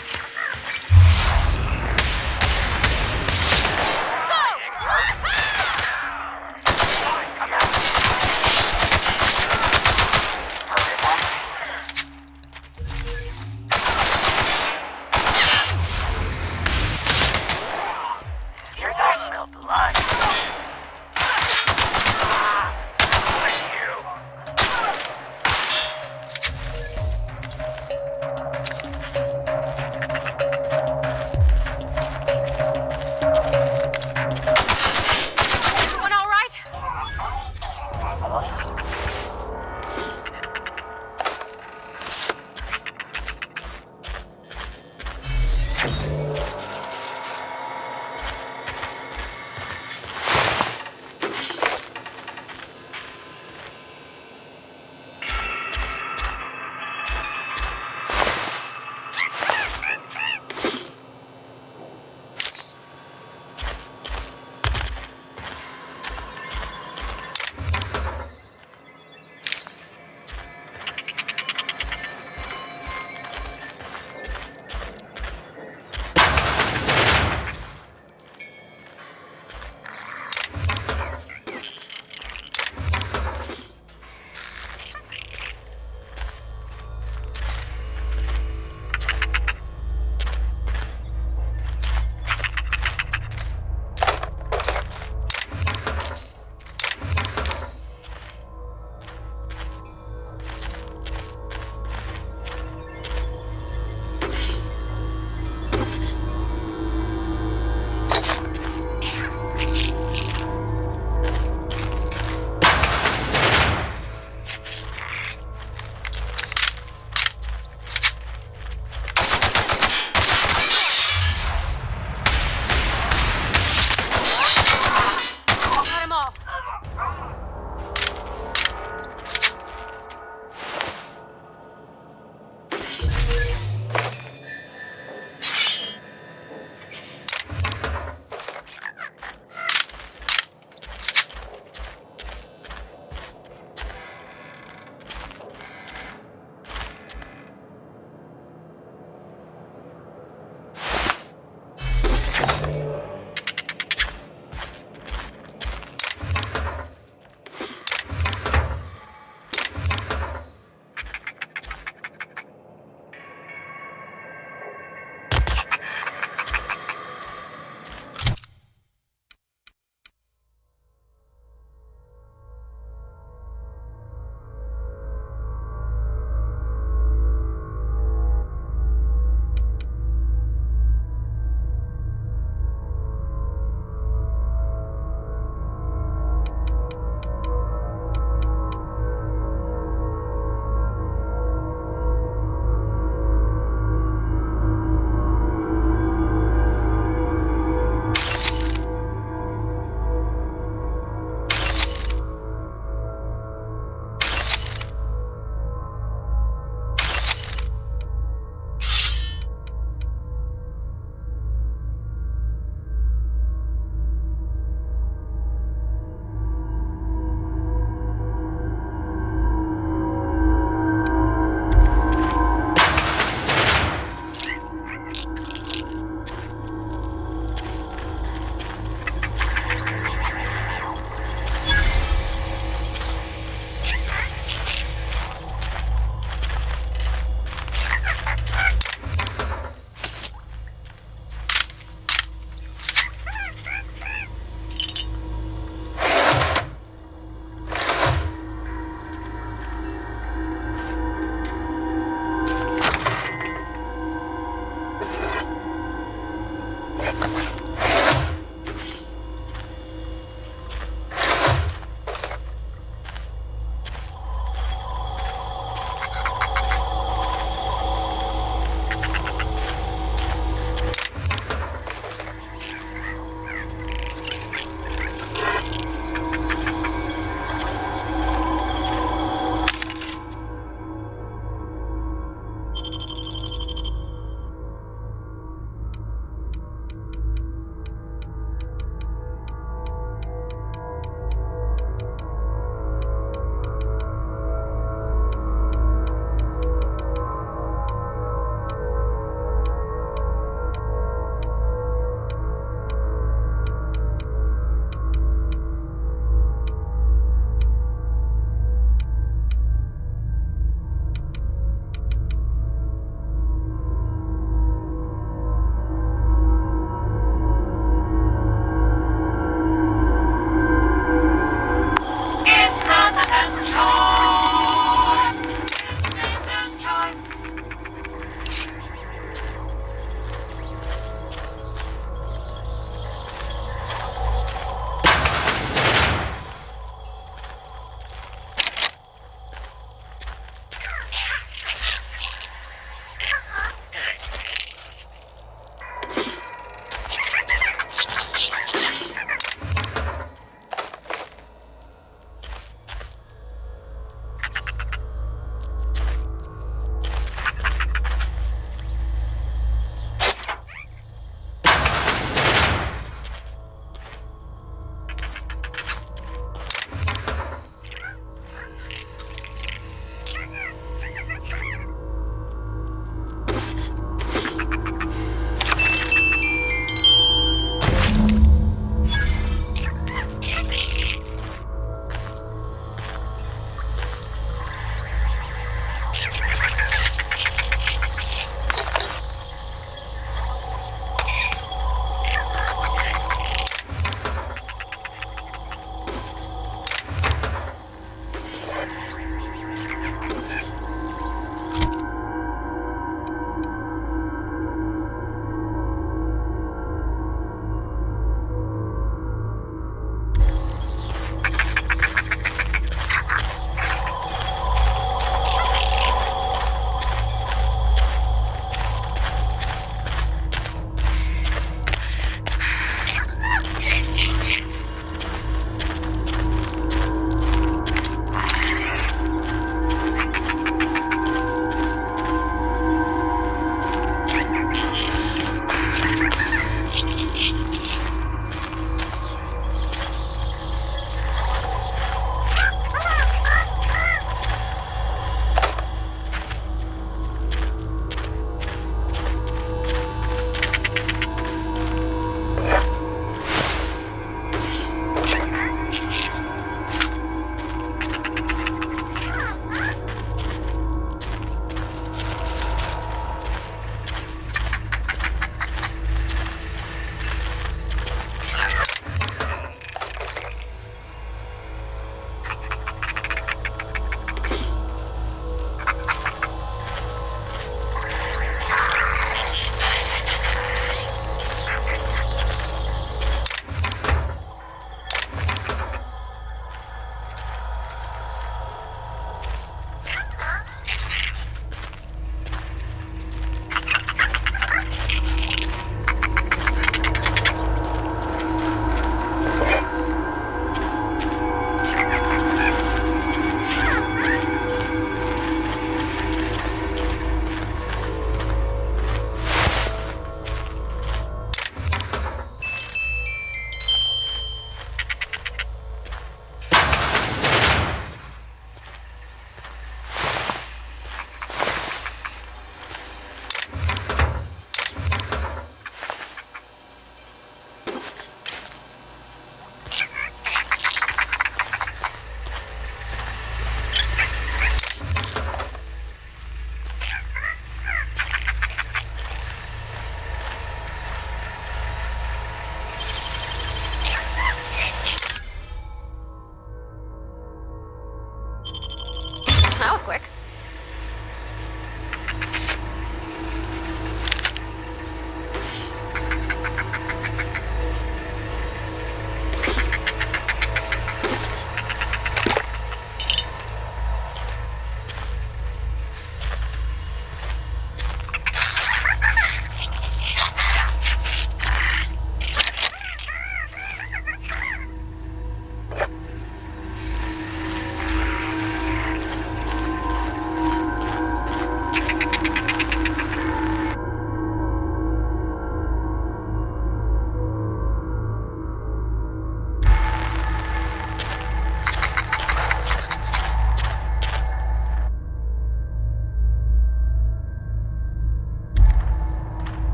was quick.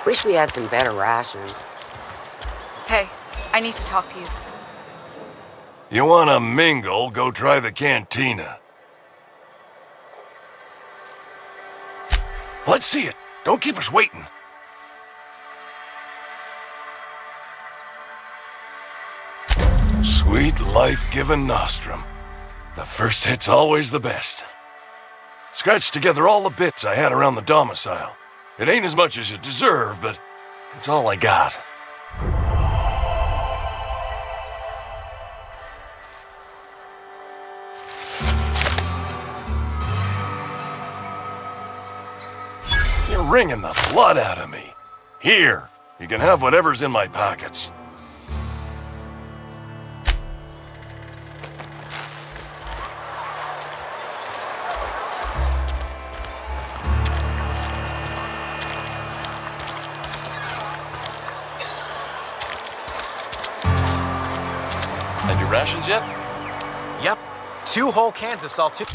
Wish we had some better rations. Hey, I need to talk to you. You wanna mingle, go try the cantina. Let's see it. Don't keep us waiting. Sweet life-giving nostrum. The first hit's always the best. Scratched together all the bits I had around the domicile. It ain't as much as you deserve, but it's all I got. You're wringing the blood out of me. Here, you can have whatever's in my pockets. Had your rations yet? Yep. 2 whole cans of salt too.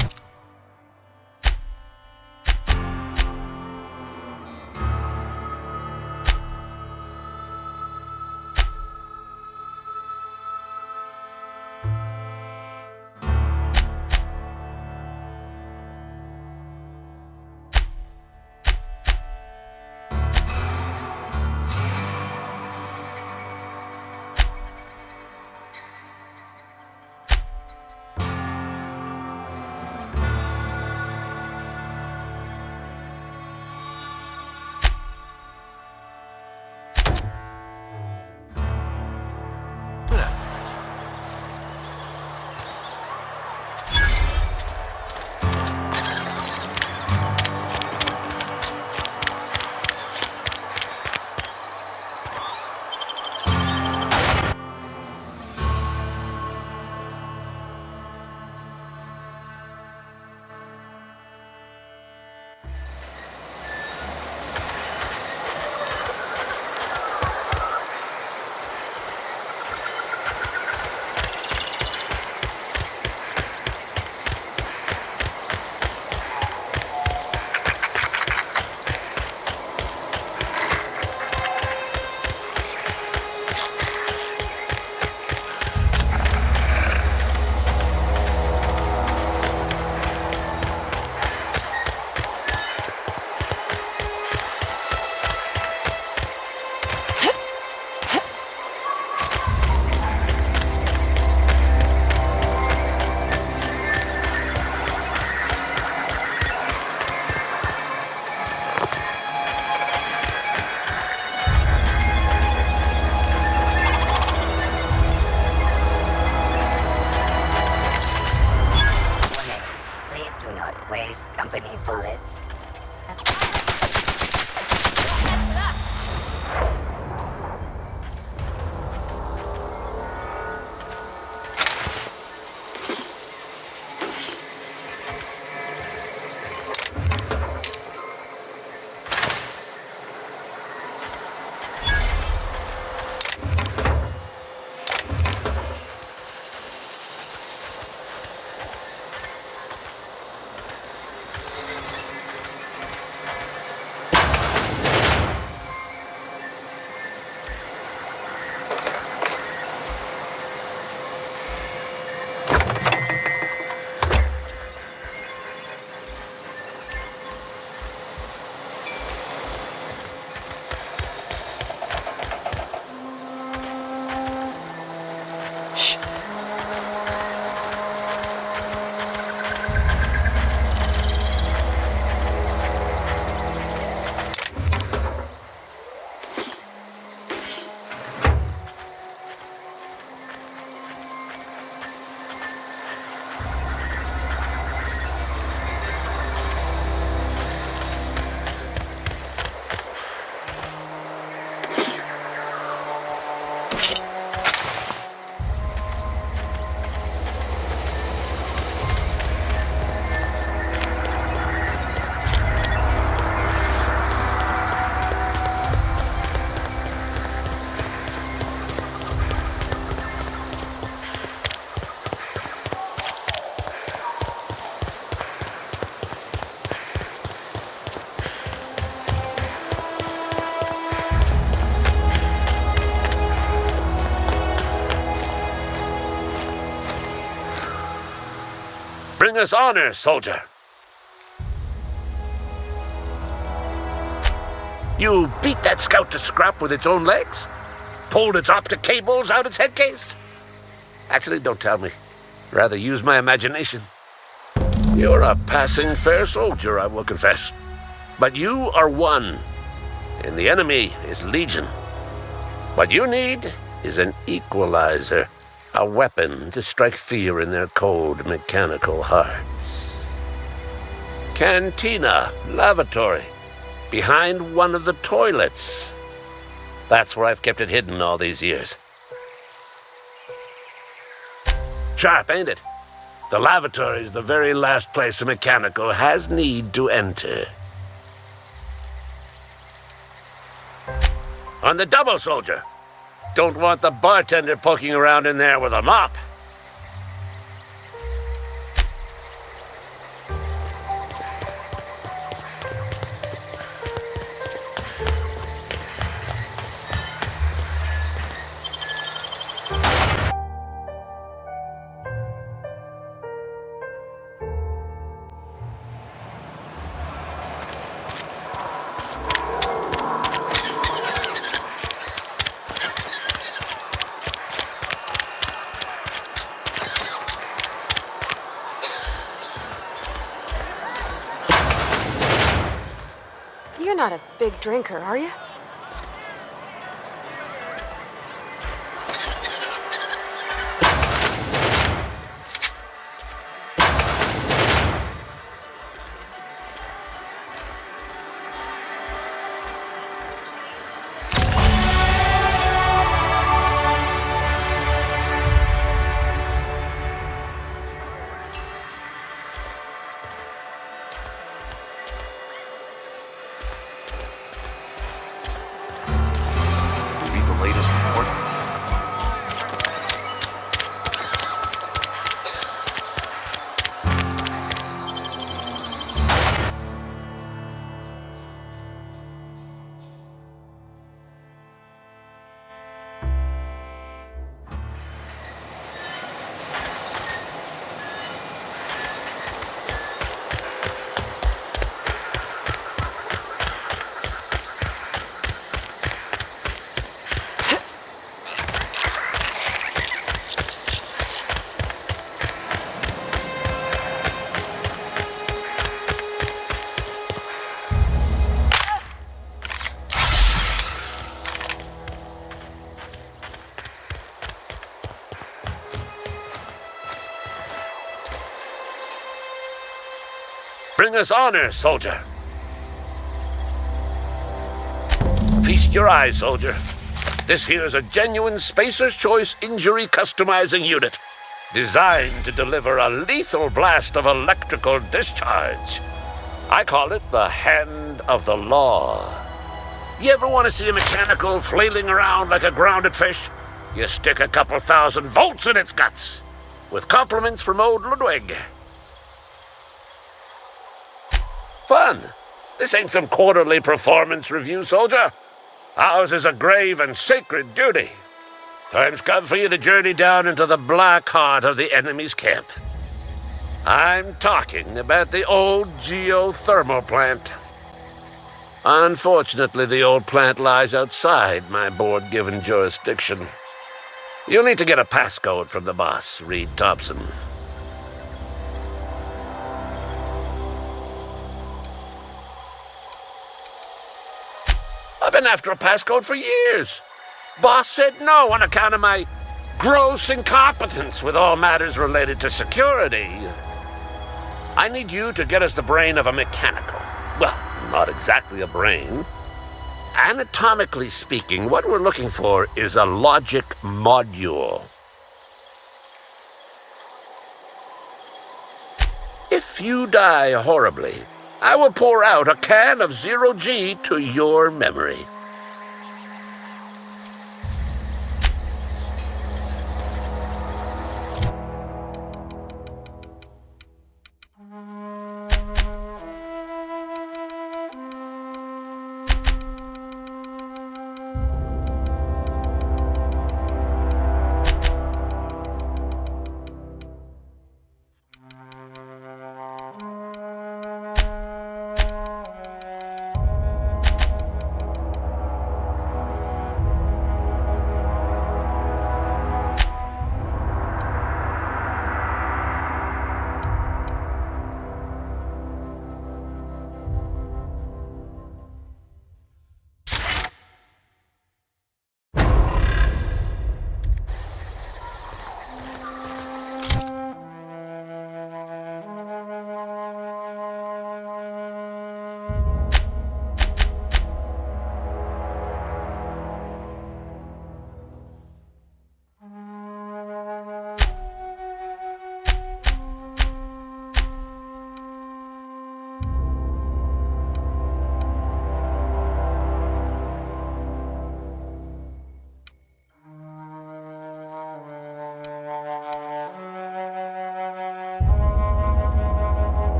company bullet. Bring us honor, soldier. You beat that scout to scrap with its own legs? Pulled its optic cables out its head case? Actually, don't tell me. Rather use my imagination. You're a passing fair soldier, I will confess. But you are one, and the enemy is legion. What you need is an equalizer. A weapon to strike fear in their cold, mechanical hearts. Cantina, lavatory, behind one of the toilets. That's where I've kept it hidden all these years. Sharp, ain't it? The lavatory is the very last place a mechanical has need to enter. On the double, soldier. Don't want the bartender poking around in there with a mop. You're not a big drinker, are you? Bring us honor, soldier. Feast your eyes, soldier. This here's a genuine Spacer's Choice injury customizing unit, designed to deliver a lethal blast of electrical discharge. I call it the Hand of the Law. You ever want to see a mechanical flailing around like a grounded fish? You stick a couple thousand volts in its guts. With compliments from old Ludwig. Fun. This ain't some quarterly performance review, soldier. Ours is a grave and sacred duty. Time's come for you to journey down into the black heart of the enemy's camp. I'm talking about the old geothermal plant. Unfortunately, the old plant lies outside my board-given jurisdiction. You'll need to get a passcode from the boss, Reed Thompson. I've been after a passcode for years. Boss said no on account of my gross incompetence with all matters related to security. I need you to get us the brain of a mechanical. Well, not exactly a brain. Anatomically speaking, what we're looking for is a logic module. If you die horribly, I will pour out a can of 0G to your memory.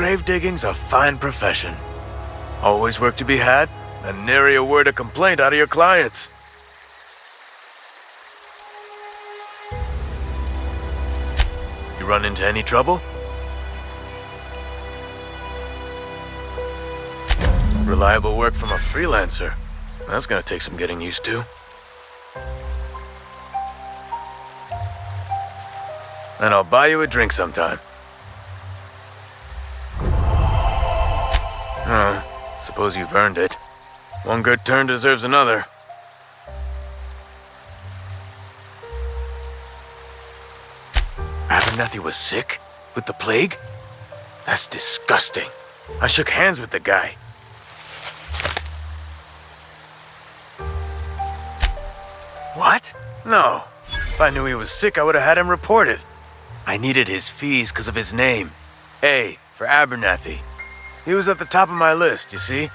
Grave digging's a fine profession. Always work to be had, and nary a word of complaint out of your clients. You run into any trouble? Reliable work from a freelancer. That's gonna take some getting used to. And I'll buy you a drink sometime. Suppose you've earned it. One good turn deserves another. Abernathy was sick? With the plague? That's disgusting. I shook hands with the guy. What? No. If I knew he was sick, I would have had him reported. I needed his fees because of his name. A for Abernathy. He was at the top of my list, you see?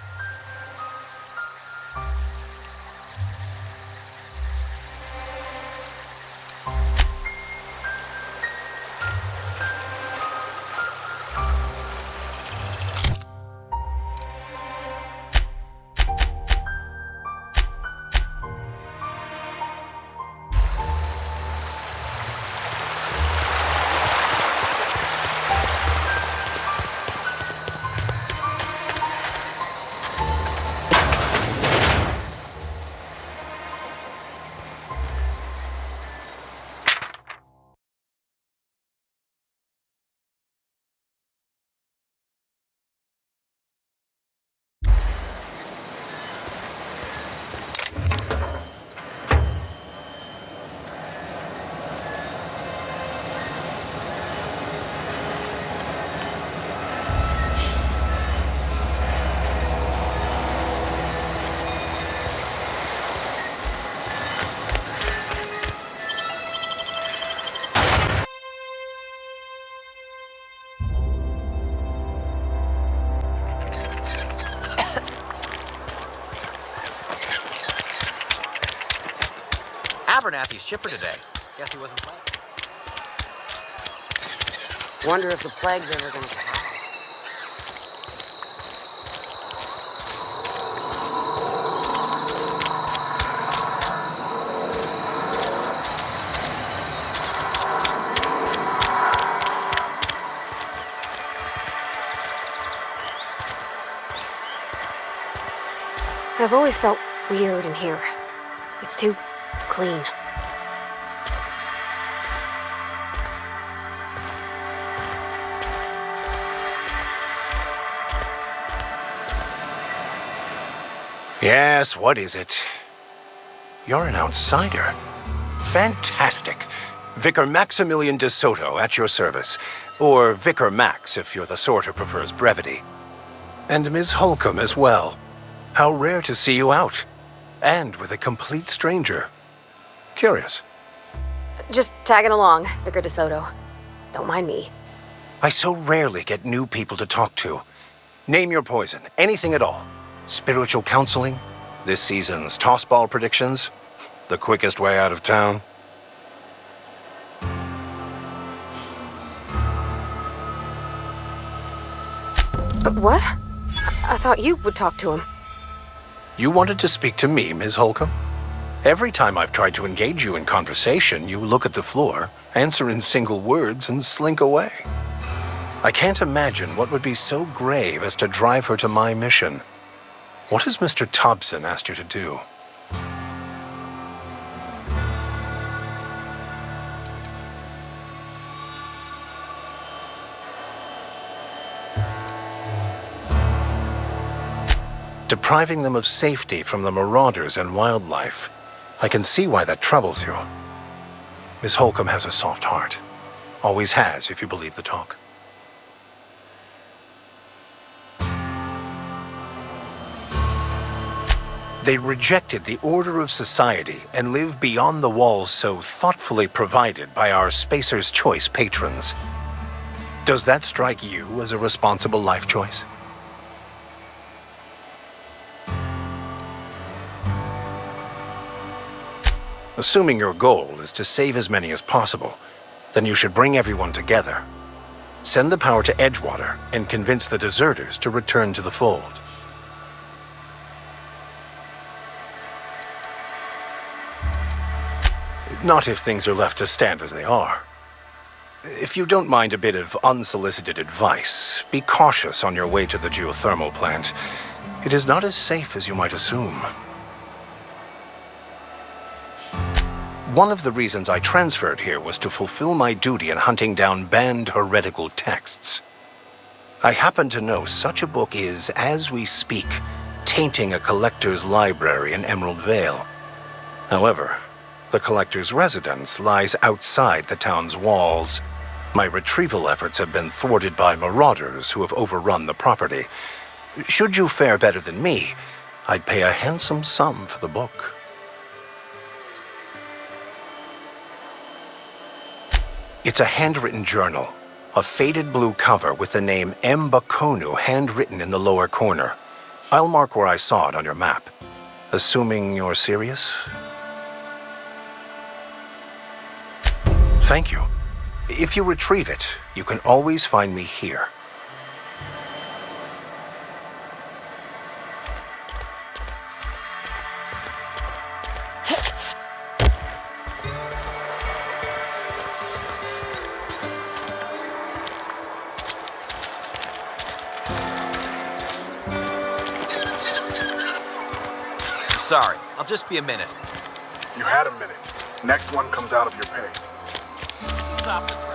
Abernathy's chipper today. Guess he wasn't playing. Wonder if the plague's ever gonna come. I've always felt weird in here. It's too clean. Yes, what is it? You're an outsider. Fantastic. Vicar Maximilian de Soto at your service. Or Vicar Max if you're the sort who prefers brevity. And Ms. Holcomb as well. How rare to see you out. And with a complete stranger. Curious. Just tagging along, Vicar DeSoto. Don't mind me. I so rarely get new people to talk to. Name your poison, anything at all. Spiritual counseling? This season's tossball predictions? The quickest way out of town? What? I thought you would talk to him. You wanted to speak to me, Ms. Holcomb? Every time I've tried to engage you in conversation, you look at the floor, answer in single words, and slink away. I can't imagine what would be so grave as to drive her to my mission. What has Mr. Thompson asked you to do? Depriving them of safety from the marauders and wildlife. I can see why that troubles you. Miss Holcomb has a soft heart. Always has, if you believe the talk. They rejected the order of society and live beyond the walls so thoughtfully provided by our Spacer's Choice patrons. Does that strike you as a responsible life choice? Assuming your goal is to save as many as possible, then you should bring everyone together. Send the power to Edgewater and convince the deserters to return to the fold. Not if things are left to stand as they are. If you don't mind a bit of unsolicited advice, be cautious on your way to the geothermal plant. It is not as safe as you might assume. One of the reasons I transferred here was to fulfill my duty in hunting down banned heretical texts. I happen to know such a book is, as we speak, tainting a collector's library in Emerald Vale. However, the collector's residence lies outside the town's walls. My retrieval efforts have been thwarted by marauders who have overrun the property. Should you fare better than me, I'd pay a handsome sum for the book. It's a handwritten journal, a faded blue cover with the name M. Bakonu handwritten in the lower corner. I'll mark where I saw it on your map. Assuming you're serious? Thank you. If you retrieve it, you can always find me here. Sorry, I'll just be a minute. You had a minute. Next one comes out of your pay. Stop it.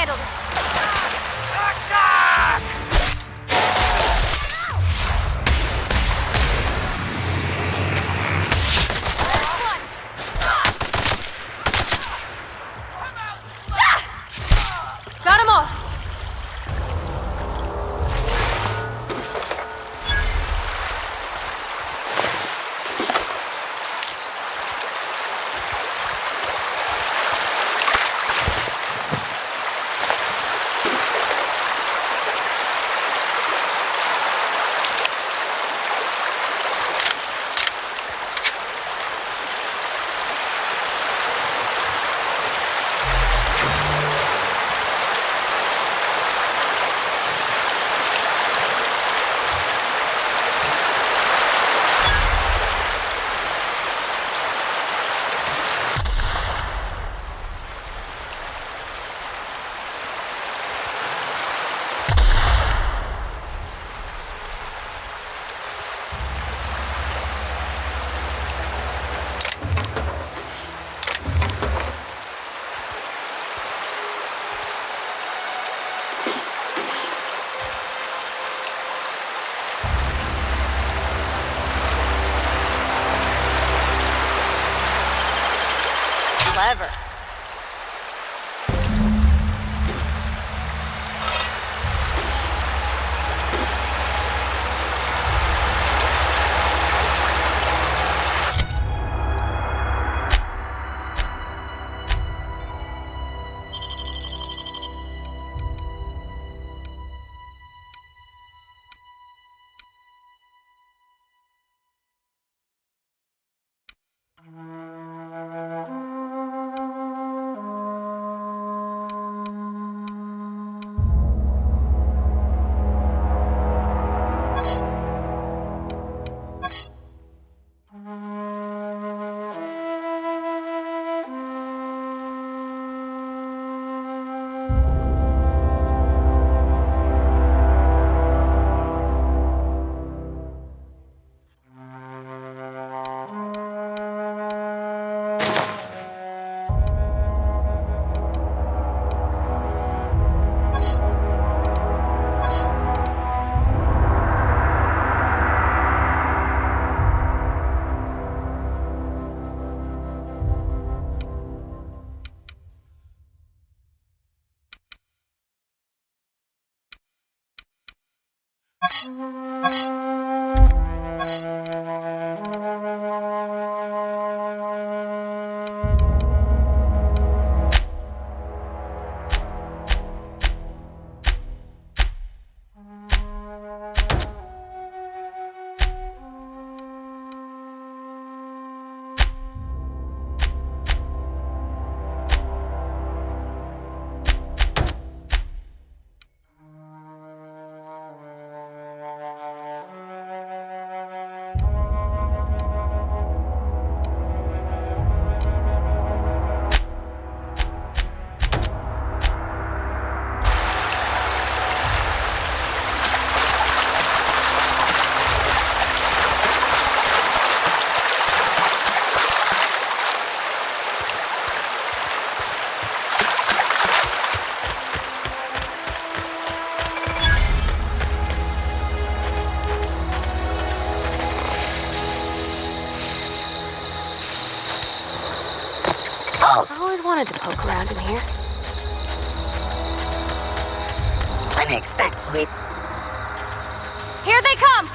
handle this. Got 'em all. Clever. I always wanted to poke around in here. Unexpected. Here they come!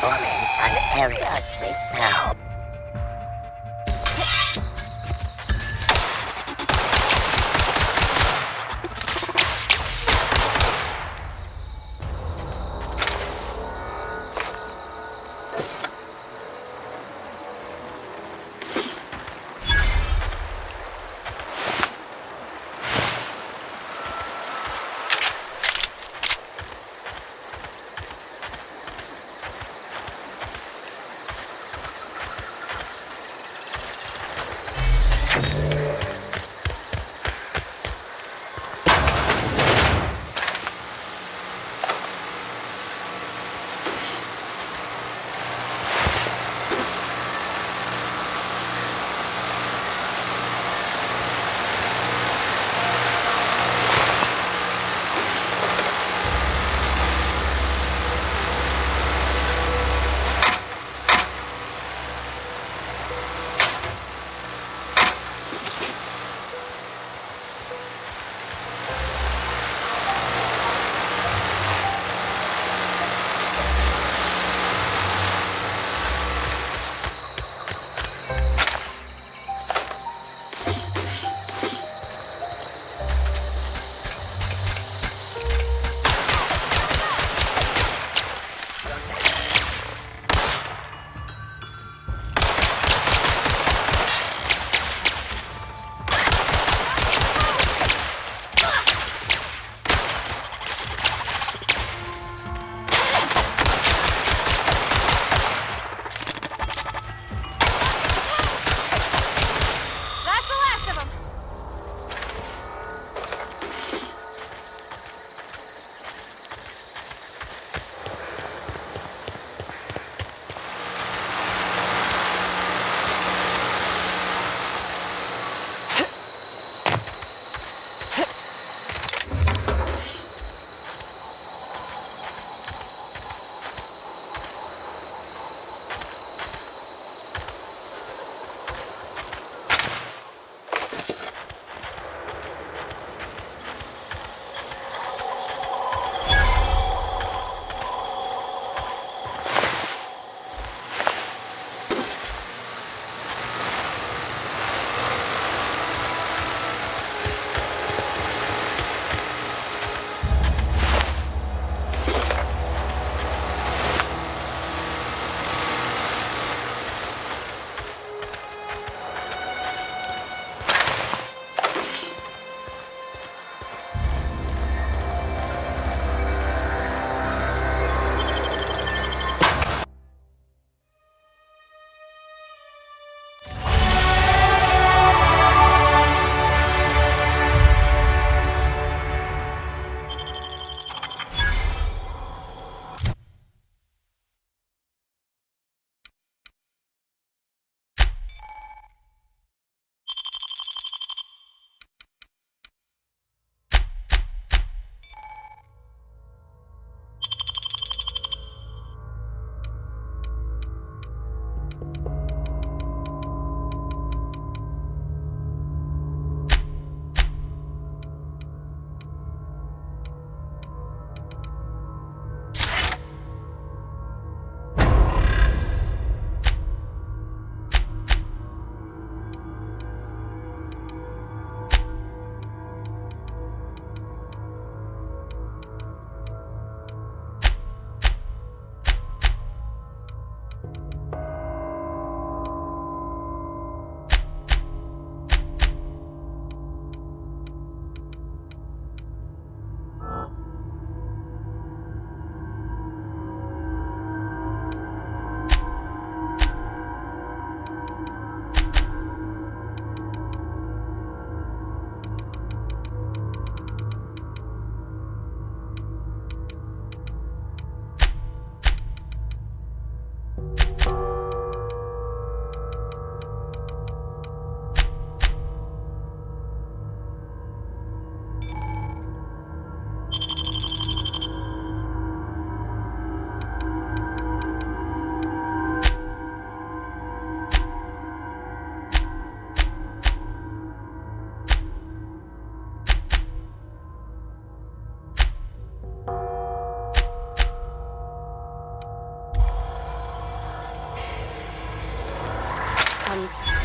forming an area sweep now.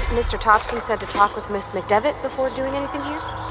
Mr. Thompson said to talk with Miss McDevitt before doing anything here?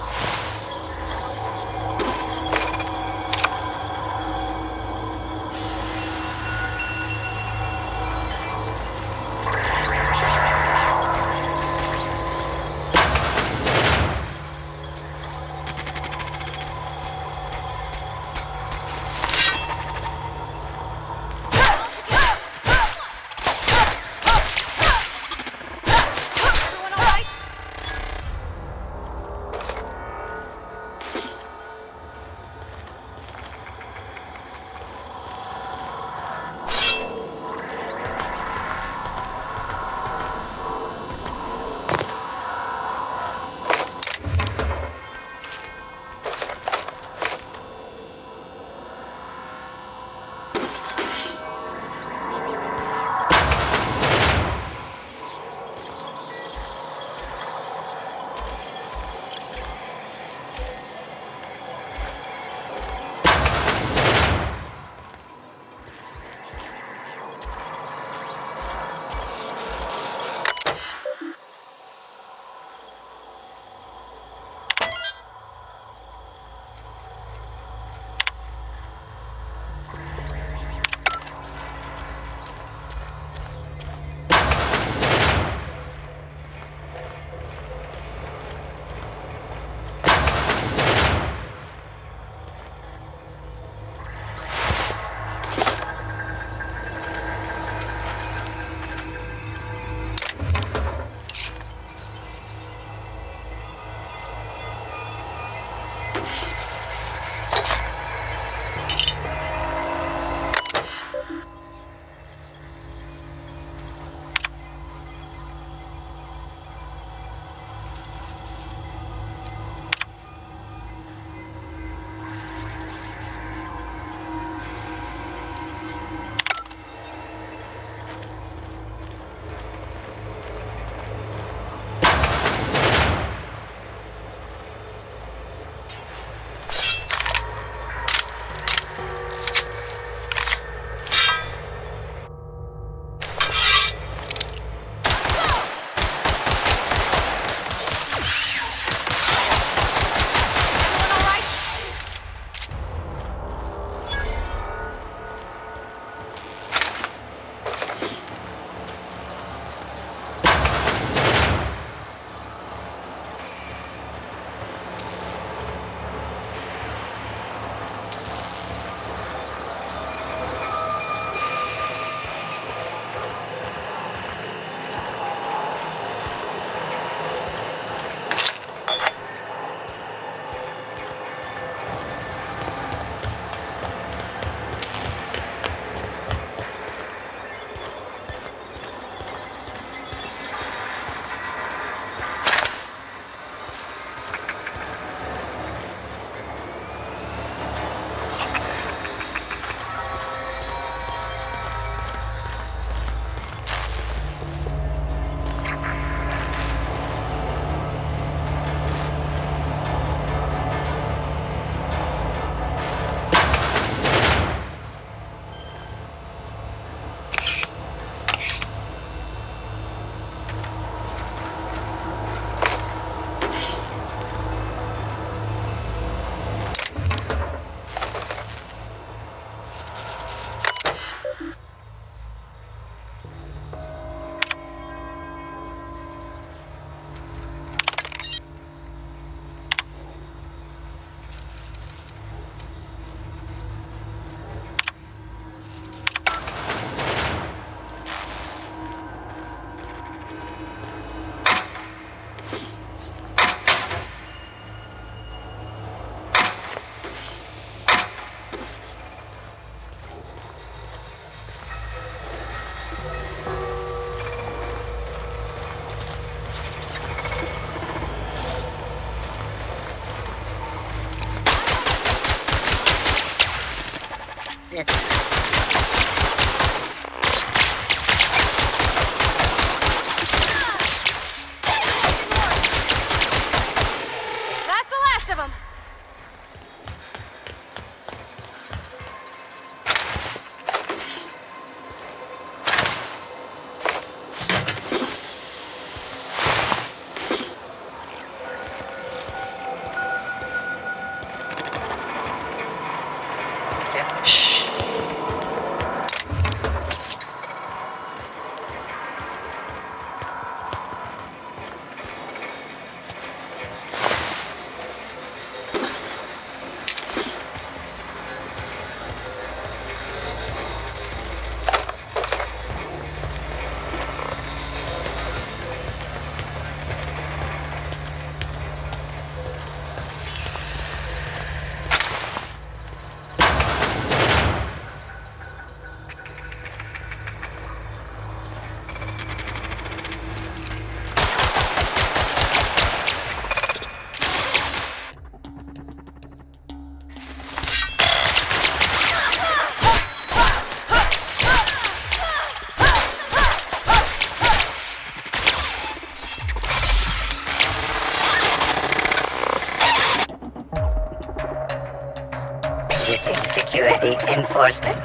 reinforcement.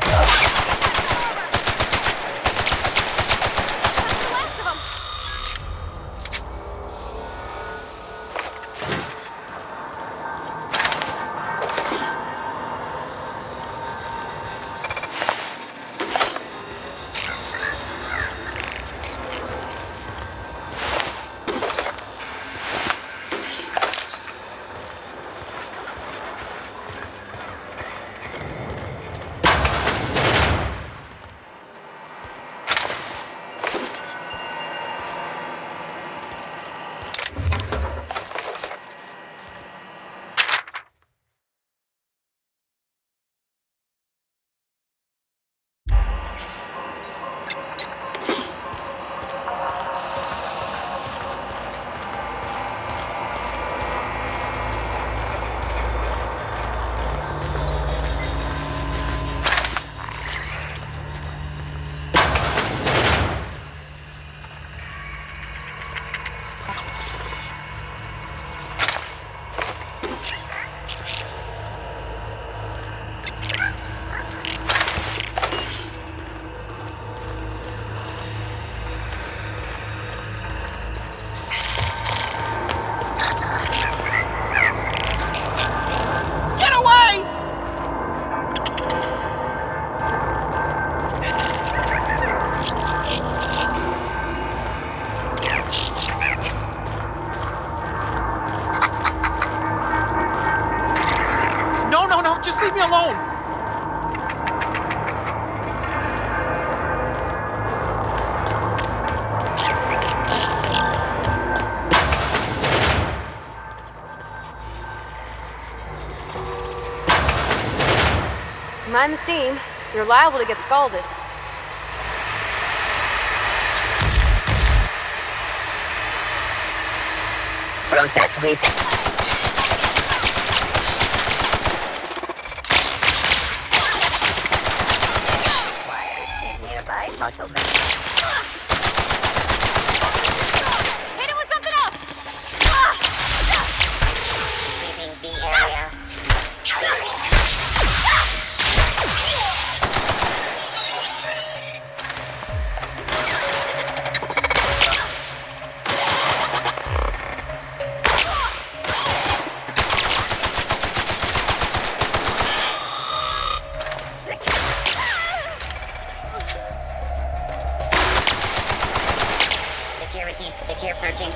Just leave me alone! Mind the steam. You're liable to get scalded. Process weak. Muscle memory. Hit him with something else! Leaving the area. Secure searching.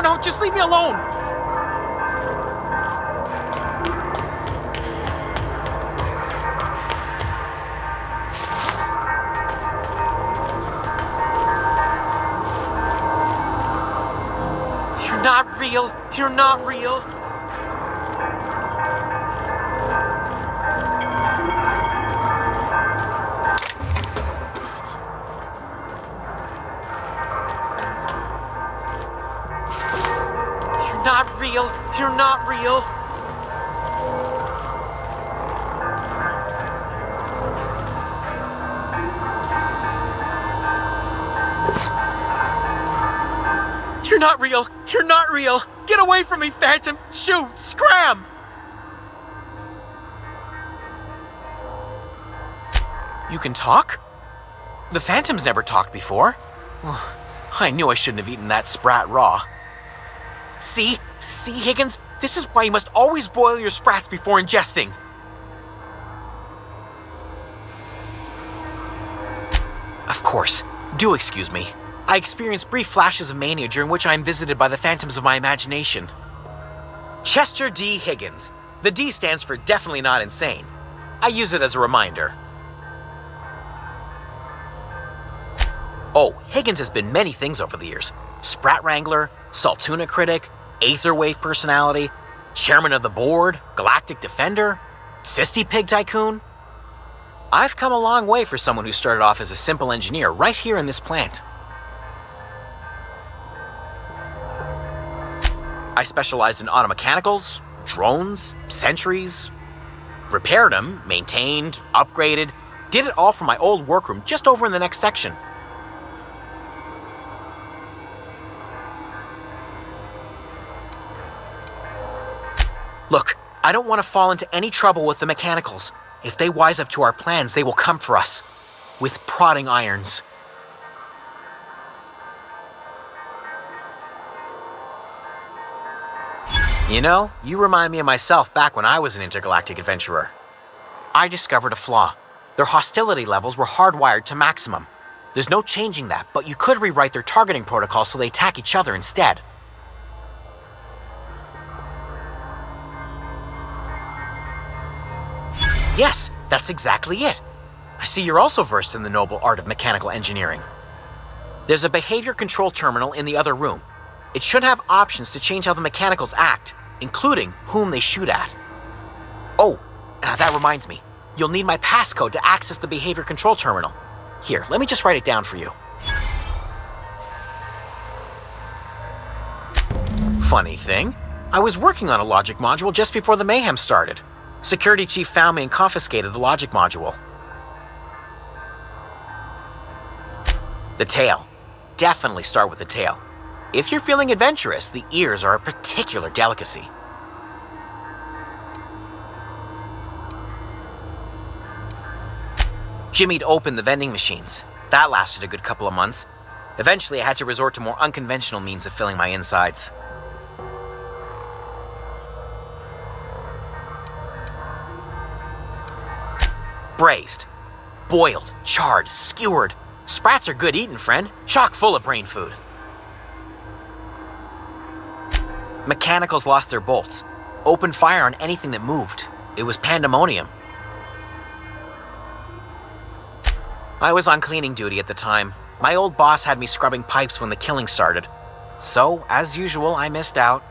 No, just leave me alone! real. You're not real. You're not real. You're not real. You're not real! You're not real! Get away from me, Phantom! Shoot! Scram! You can talk? The Phantom's never talked before. I knew I shouldn't have eaten that sprat raw. See? See, Higgins? This is why you must always boil your sprats before ingesting. Of course. Do excuse me. I experience brief flashes of mania during which I am visited by the phantoms of my imagination. Chester D. Higgins. The D stands for definitely not insane. I use it as a reminder. Oh, Higgins has been many things over the years. Sprat Wrangler, Saltuna Critic, Aetherwave Personality, Chairman of the Board, Galactic Defender, Sisty Pig Tycoon. I've come a long way for someone who started off as a simple engineer right here in this plant. I specialized in automechanicals, drones, sentries, repaired them, maintained, upgraded, did it all from my old workroom just over in the next section. Look, I don't want to fall into any trouble with the mechanicals. If they wise up to our plans, they will come for us. With prodding irons. You know, you remind me of myself back when I was an intergalactic adventurer. I discovered a flaw. Their hostility levels were hardwired to maximum. There's no changing that, but you could rewrite their targeting protocol so they attack each other instead. Yes, that's exactly it. I see you're also versed in the noble art of mechanical engineering. There's a behavior control terminal in the other room. It should have options to change how the mechanicals act, including whom they shoot at. Oh, that reminds me. You'll need my passcode to access the behavior control terminal. Here, let me just write it down for you. Funny thing, I was working on a logic module just before the mayhem started. Security Chief found me and confiscated the logic module. The tail. Definitely start with the tail. If you're feeling adventurous, the ears are a particular delicacy. Jimmy'd opened the vending machines. That lasted a good couple of months. Eventually, I had to resort to more unconventional means of filling my insides. Braised, boiled, charred, skewered. Sprats are good eating, friend. Chock full of brain food. Mechanicals lost their bolts. Opened fire on anything that moved. It was pandemonium. I was on cleaning duty at the time. My old boss had me scrubbing pipes when the killing started. So, as usual, I missed out.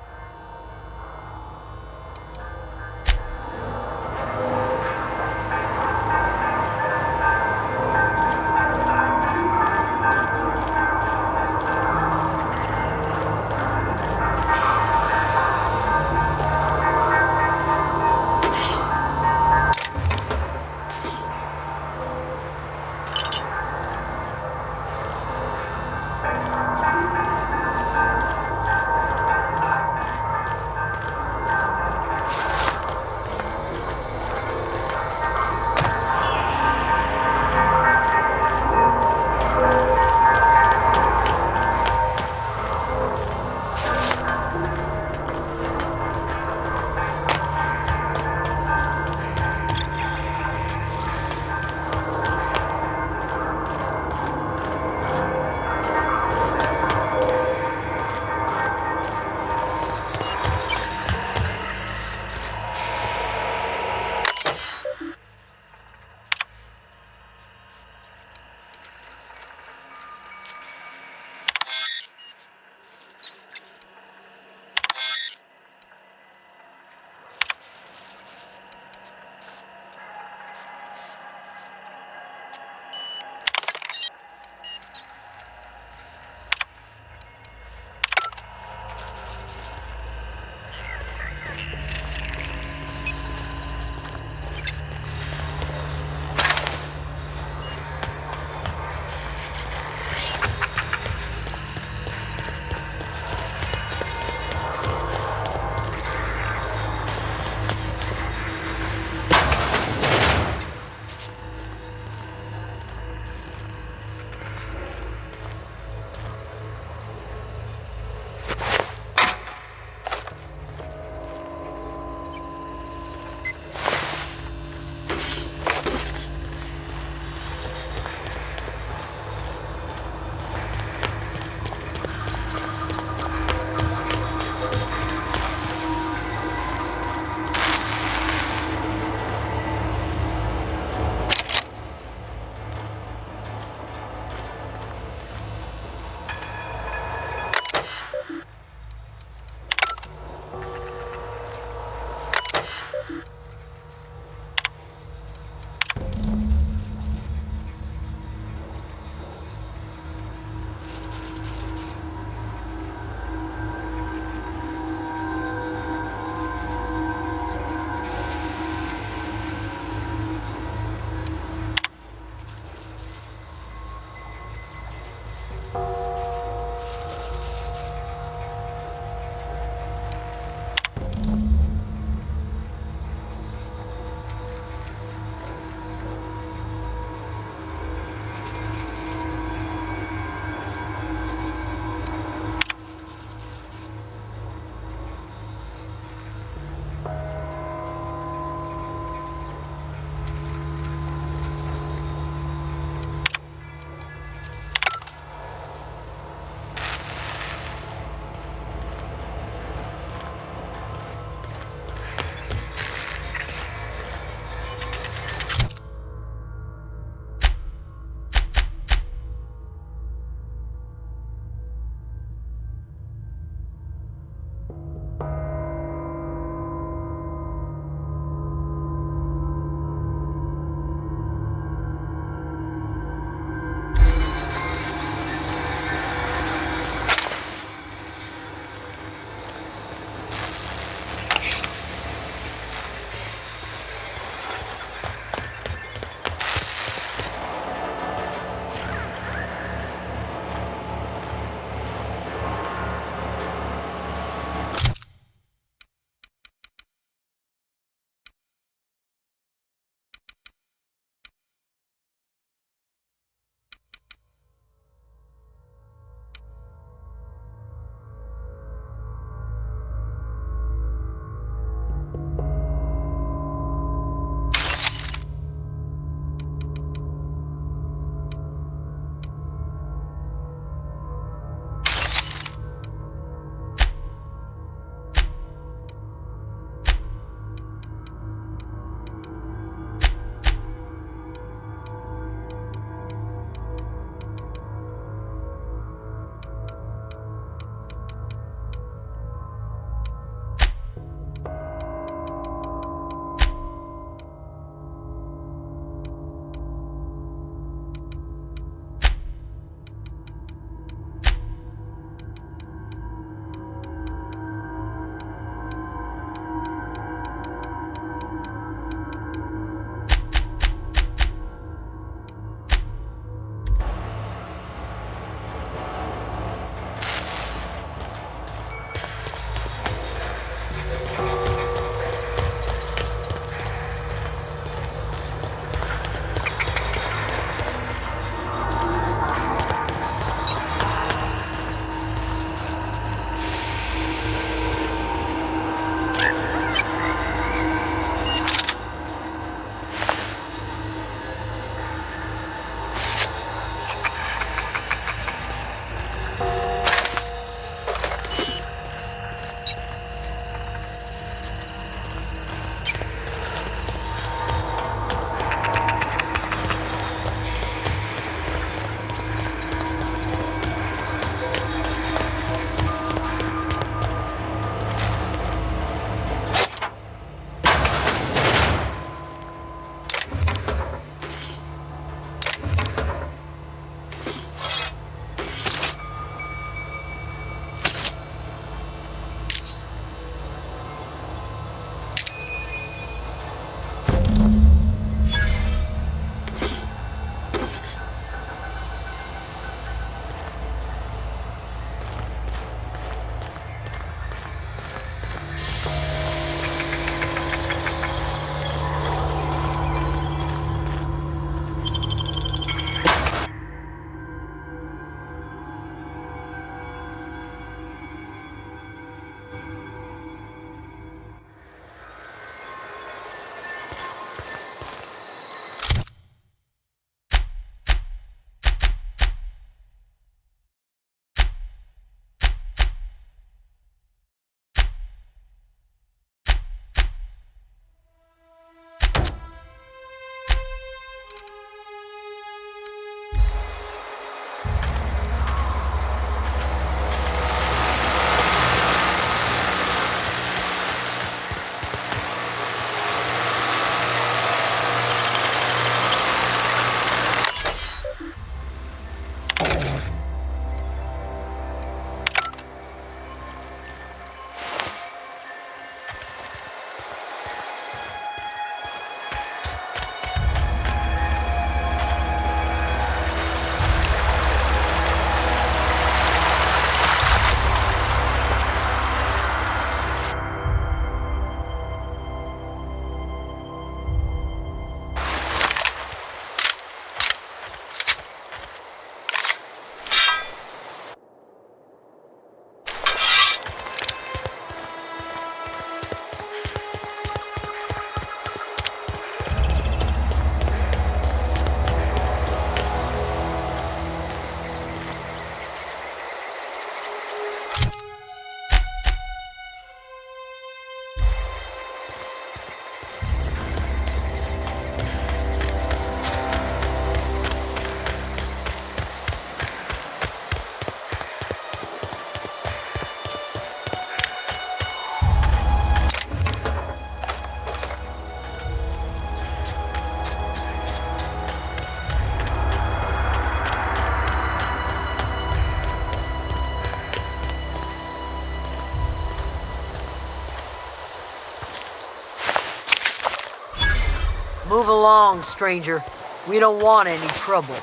along, stranger. We don't want any trouble.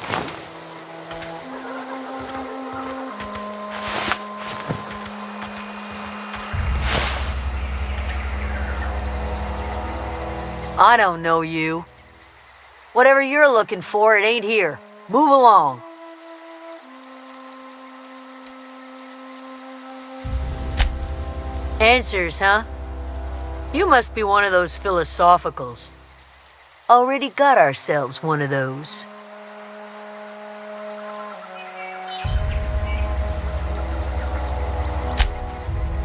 I don't know you. Whatever you're looking for, it ain't here. Move along. Answers, huh? You must be one of those philosophicals. Already got ourselves one of those.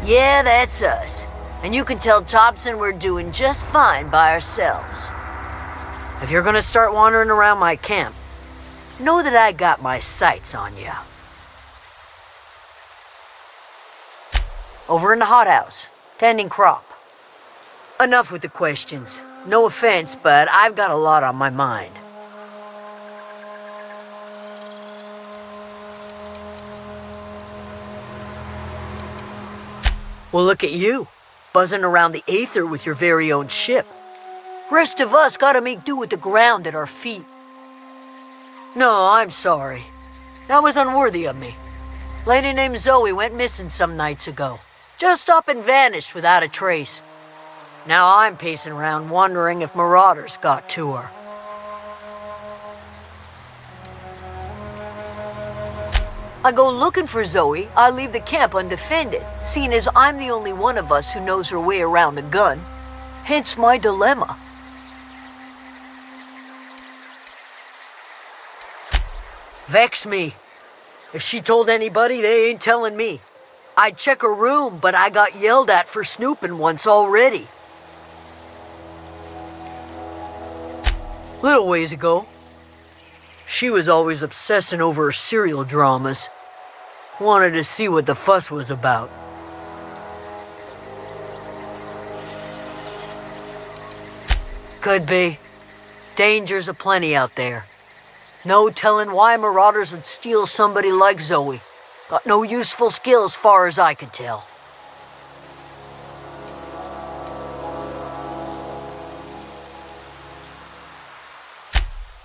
Yeah, that's us. And you can tell Thompson we're doing just fine by ourselves. If you're gonna start wandering around my camp, know that I got my sights on you. Over in the hothouse, tending crop. Enough with the questions. No offense, but I've got a lot on my mind. Well, look at you, buzzing around the aether with your very own ship. Rest of us gotta make do with the ground at our feet. No, I'm sorry. That was unworthy of me. Lady named Zoe went missing some nights ago. Just up and vanished without a trace. Now I'm pacing around wondering if marauders got to her. I go looking for Zoe, I leave the camp undefended, seeing as I'm the only one of us who knows her way around a gun. Hence my dilemma. Vex me. If she told anybody, they ain't telling me. I'd check her room, but I got yelled at for snooping once already. Little ways ago, she was always obsessing over her serial dramas. Wanted to see what the fuss was about. Could be. Dangers aplenty out there. No telling why marauders would steal somebody like Zoe. Got no useful skills far as I could tell.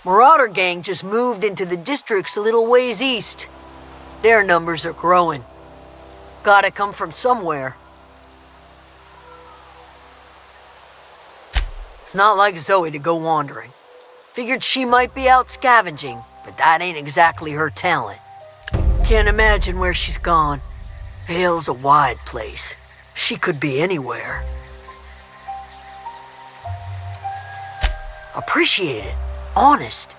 Marauder gang just moved into the districts a little ways east. Their numbers are growing. Gotta come from somewhere. It's not like Zoe to go wandering. Figured she might be out scavenging, but that ain't exactly her talent. Can't imagine where she's gone. Vale's a wide place. She could be anywhere. Appreciate it. Honest.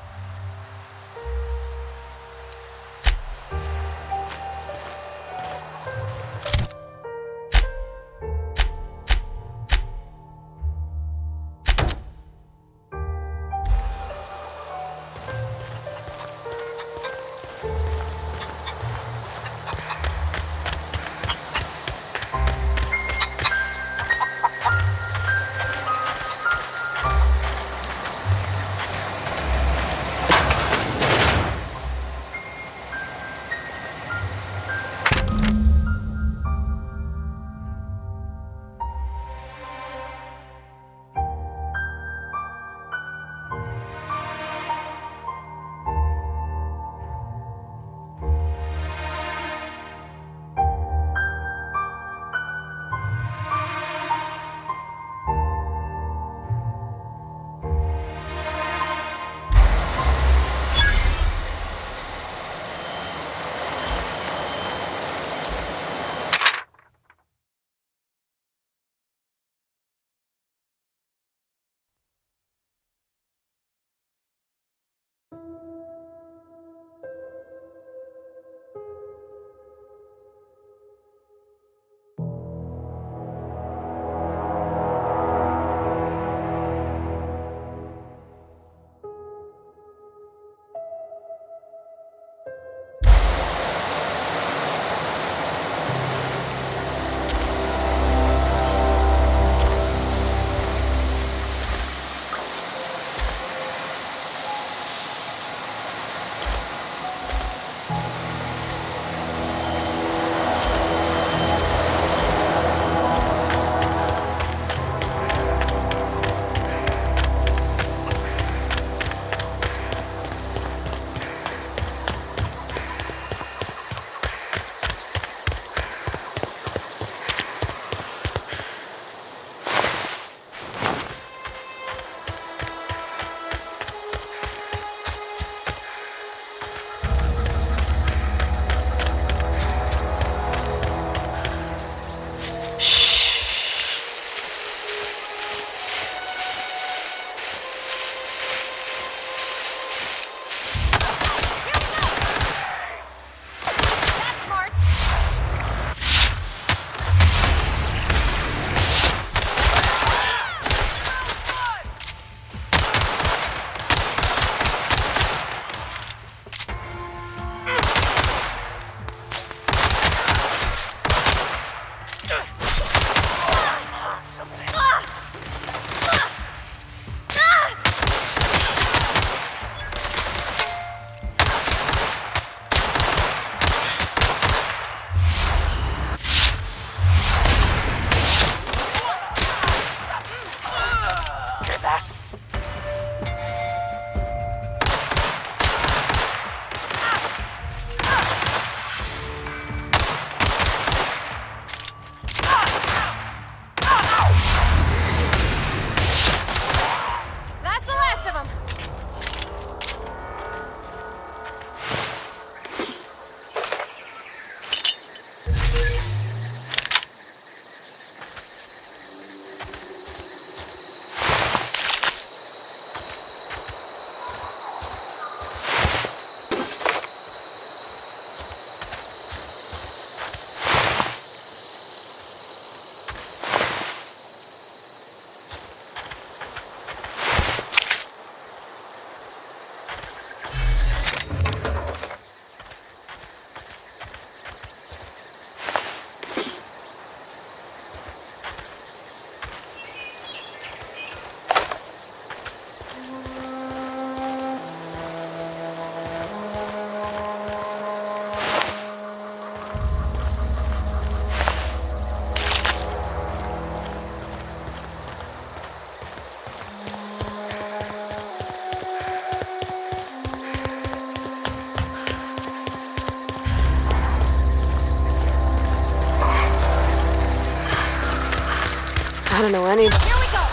I don't know any. Here we go!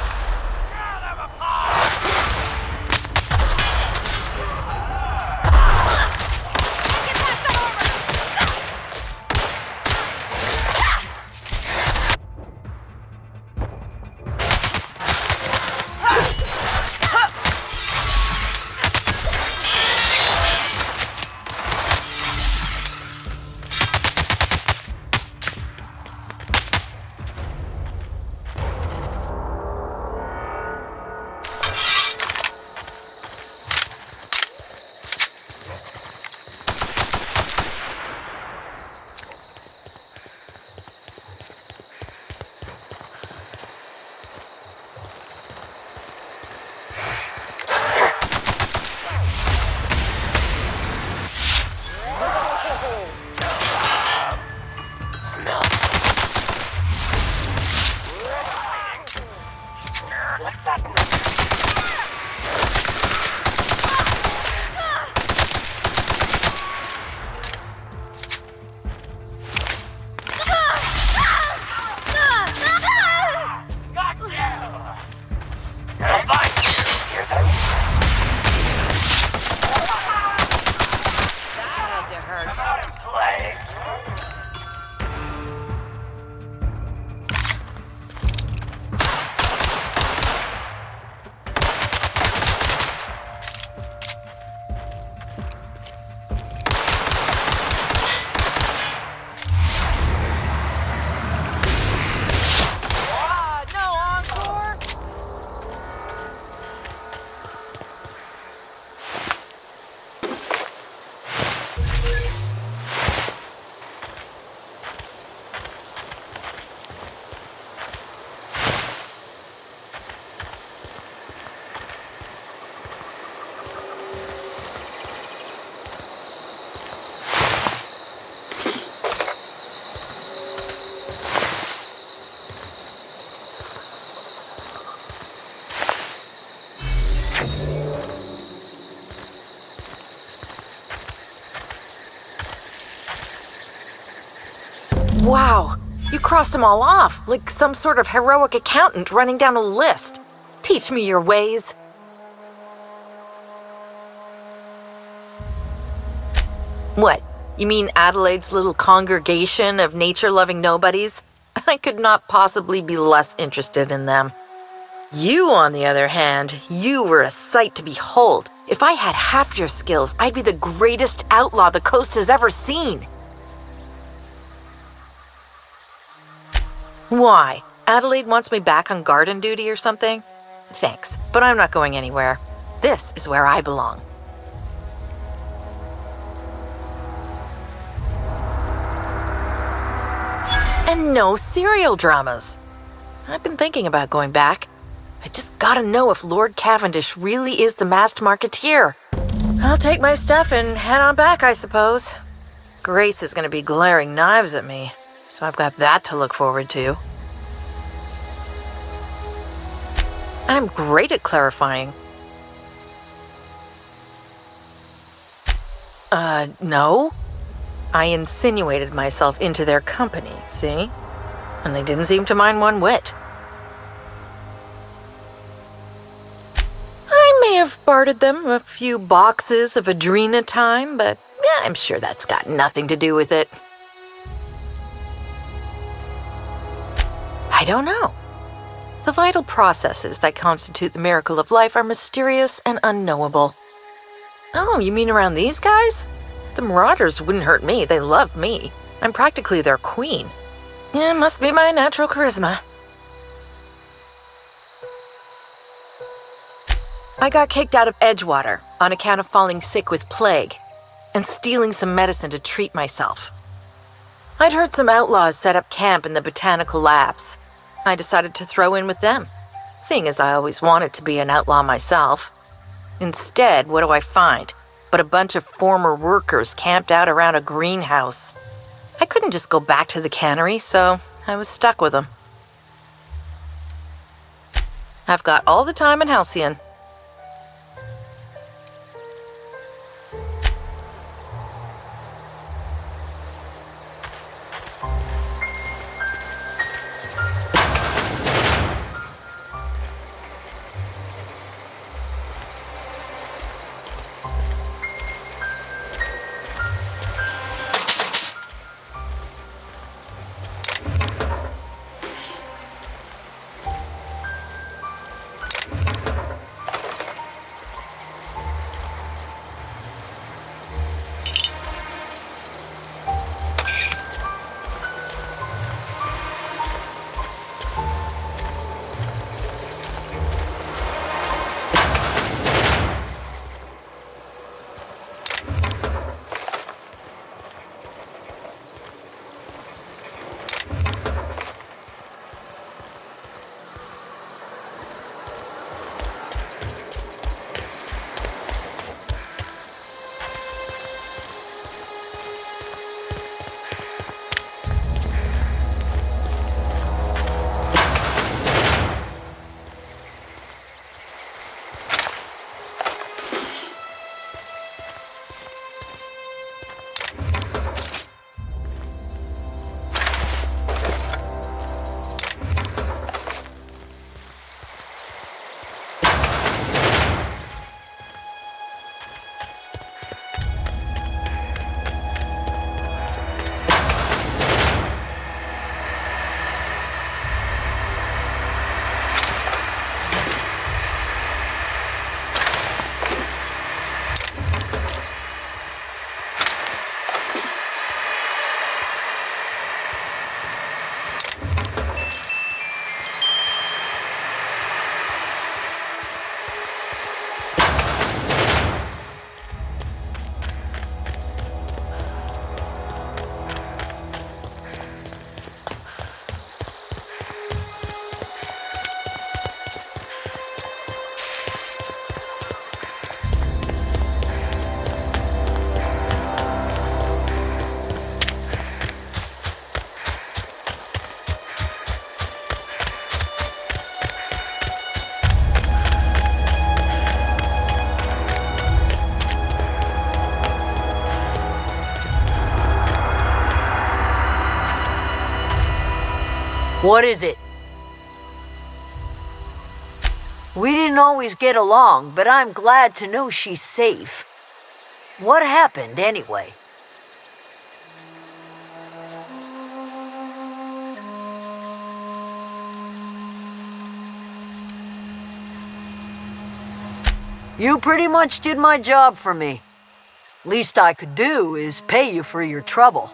Wow, you crossed them all off, like some sort of heroic accountant running down a list. Teach me your ways. What, you mean Adelaide's little congregation of nature-loving nobodies? I could not possibly be less interested in them. You, on the other hand, you were a sight to behold. If I had half your skills, I'd be the greatest outlaw the coast has ever seen. Why? Adelaide wants me back on garden duty or something? Thanks, but I'm not going anywhere. This is where I belong. And no serial dramas. I've been thinking about going back. I just gotta know if Lord Cavendish really is the masked marketeer. I'll take my stuff and head on back, I suppose. Grace is gonna be glaring knives at me, so I've got that to look forward to. I'm great at clarifying. No. I insinuated myself into their company, see? And they didn't seem to mind one whit. I may have bartered them a few boxes of Adrena time, but yeah, I'm sure that's got nothing to do with it. I don't know. The vital processes that constitute the miracle of life are mysterious and unknowable. Oh, you mean around these guys? The Marauders wouldn't hurt me. They love me. I'm practically their queen. Yeah, must be my natural charisma. I got kicked out of Edgewater on account of falling sick with plague and stealing some medicine to treat myself. I'd heard some outlaws set up camp in the botanical labs. I decided to throw in with them, seeing as I always wanted to be an outlaw myself. Instead, what do I find but a bunch of former workers camped out around a greenhouse? I couldn't just go back to the cannery, so I was stuck with them. I've got all the time in Halcyon. What is it? We didn't always get along, but I'm glad to know she's safe. What happened, anyway? You pretty much did my job for me. Least I could do is pay you for your trouble.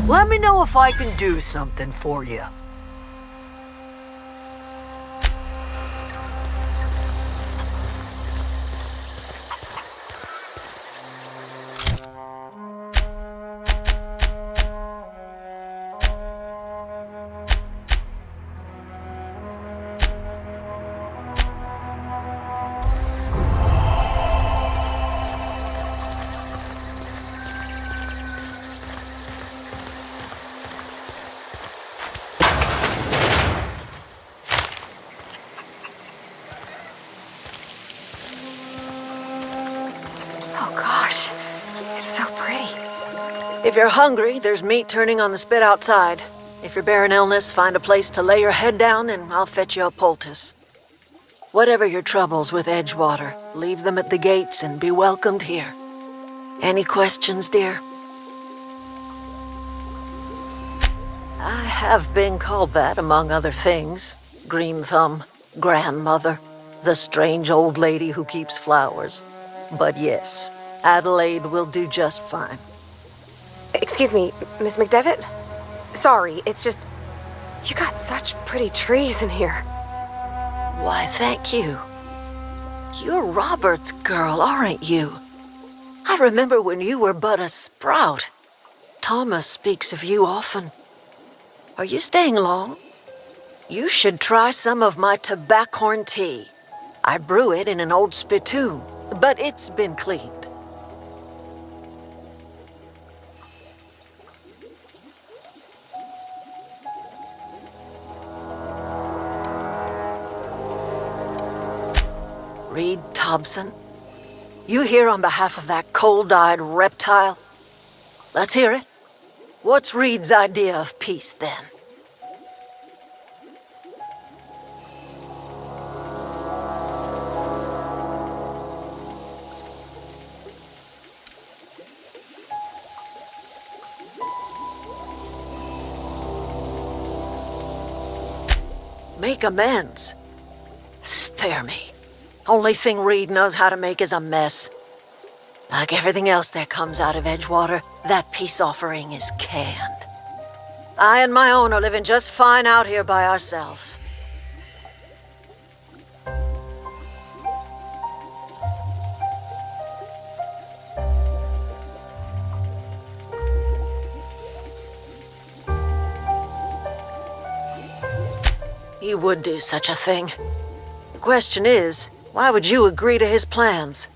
Let me know if I can do something for you. Oh gosh, it's so pretty. If you're hungry, there's meat turning on the spit outside. If you're bearing illness, find a place to lay your head down and I'll fetch you a poultice. Whatever your troubles with Edgewater, leave them at the gates and be welcomed here. Any questions, dear? I have been called that, among other things. Green Thumb, grandmother, the strange old lady who keeps flowers. But yes, Adelaide will do just fine. Excuse me, Miss McDevitt? Sorry, it's just... You got such pretty trees in here. Why, thank you. You're Robert's girl, aren't you? I remember when you were but a sprout. Thomas speaks of you often. Are you staying long? You should try some of my tobaccorn tea. I brew it in an old spittoon, but it's been cleaned. Reed Thompson, you here on behalf of that cold-eyed reptile? Let's hear it. What's Reed's idea of peace, then? Make amends. Spare me. Only thing Reed knows how to make is a mess. Like everything else that comes out of Edgewater, that peace offering is canned. I and my own are living just fine out here by ourselves. He would do such a thing. The question is, why would you agree to his plans?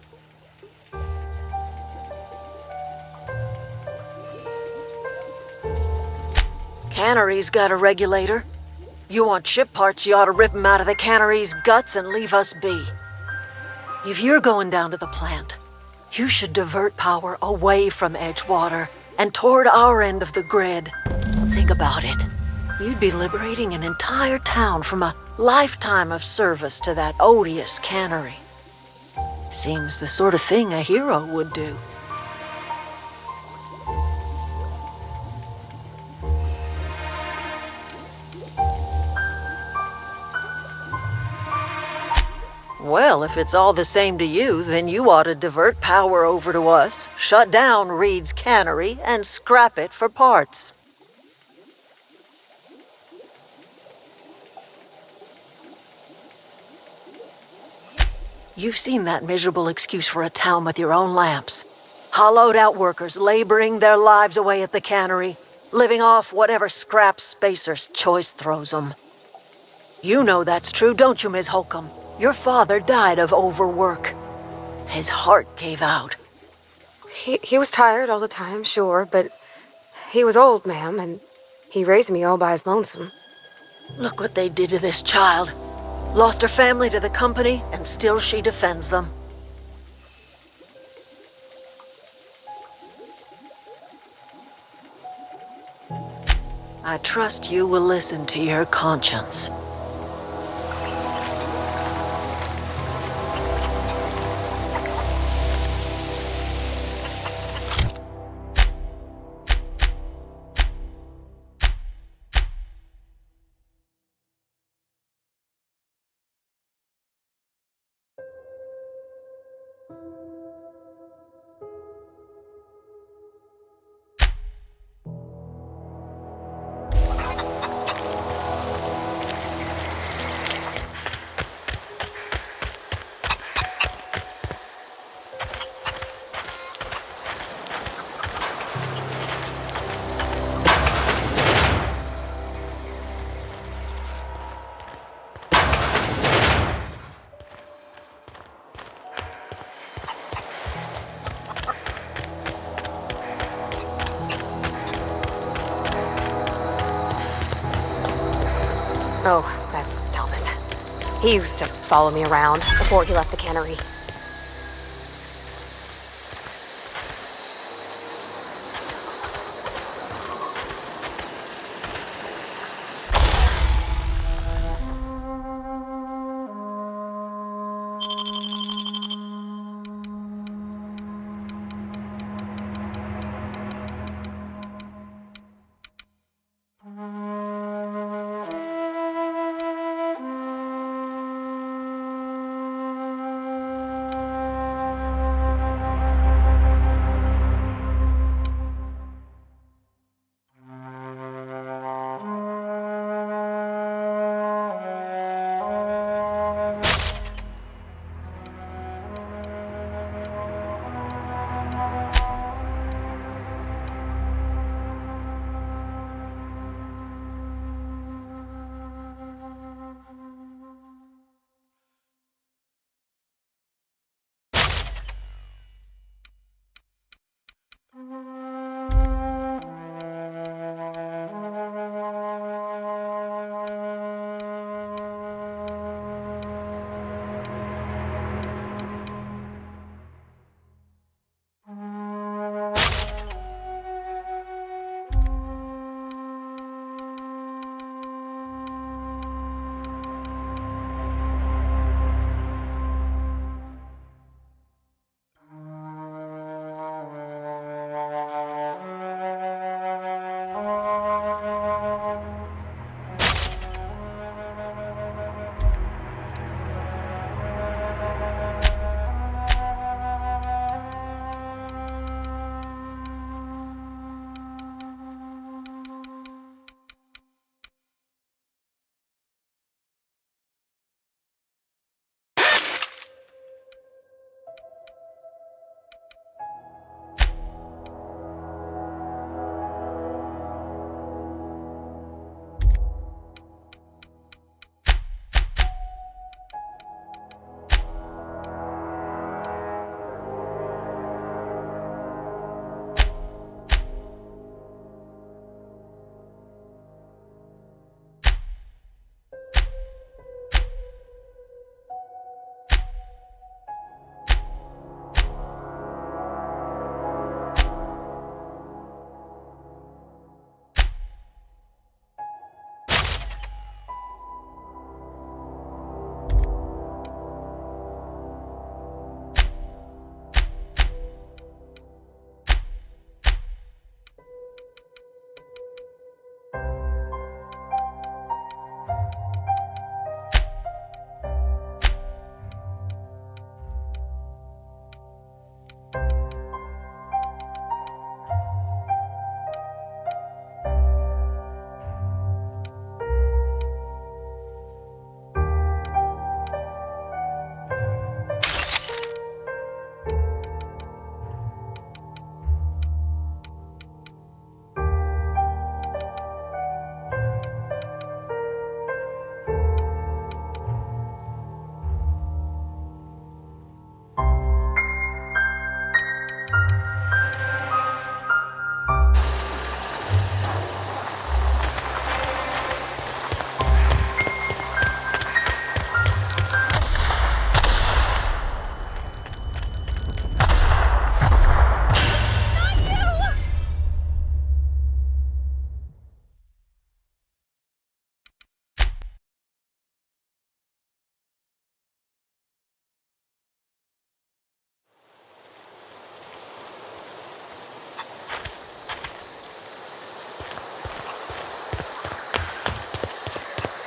Cannery's got a regulator. You want ship parts, you ought to rip 'em out of the cannery's guts and leave us be. If you're going down to the plant, you should divert power away from Edgewater and toward our end of the grid. Think about it. You'd be liberating an entire town from a lifetime of service to that odious cannery. Seems the sort of thing a hero would do. Well, if it's all the same to you, then you ought to divert power over to us, shut down Reed's cannery, and scrap it for parts. You've seen that miserable excuse for a town with your own lamps. Hollowed-out workers laboring their lives away at the cannery, living off whatever scraps Spacer's Choice throws them. You know that's true, don't you, Ms. Holcomb? Your father died of overwork. His heart gave out. He was tired all the time, sure, but he was old, ma'am, and he raised me all by his lonesome. Look what they did to this child. Lost her family to the company, and still she defends them. I trust you will listen to your conscience. Oh, that's Thomas. He used to follow me around before he left the cannery.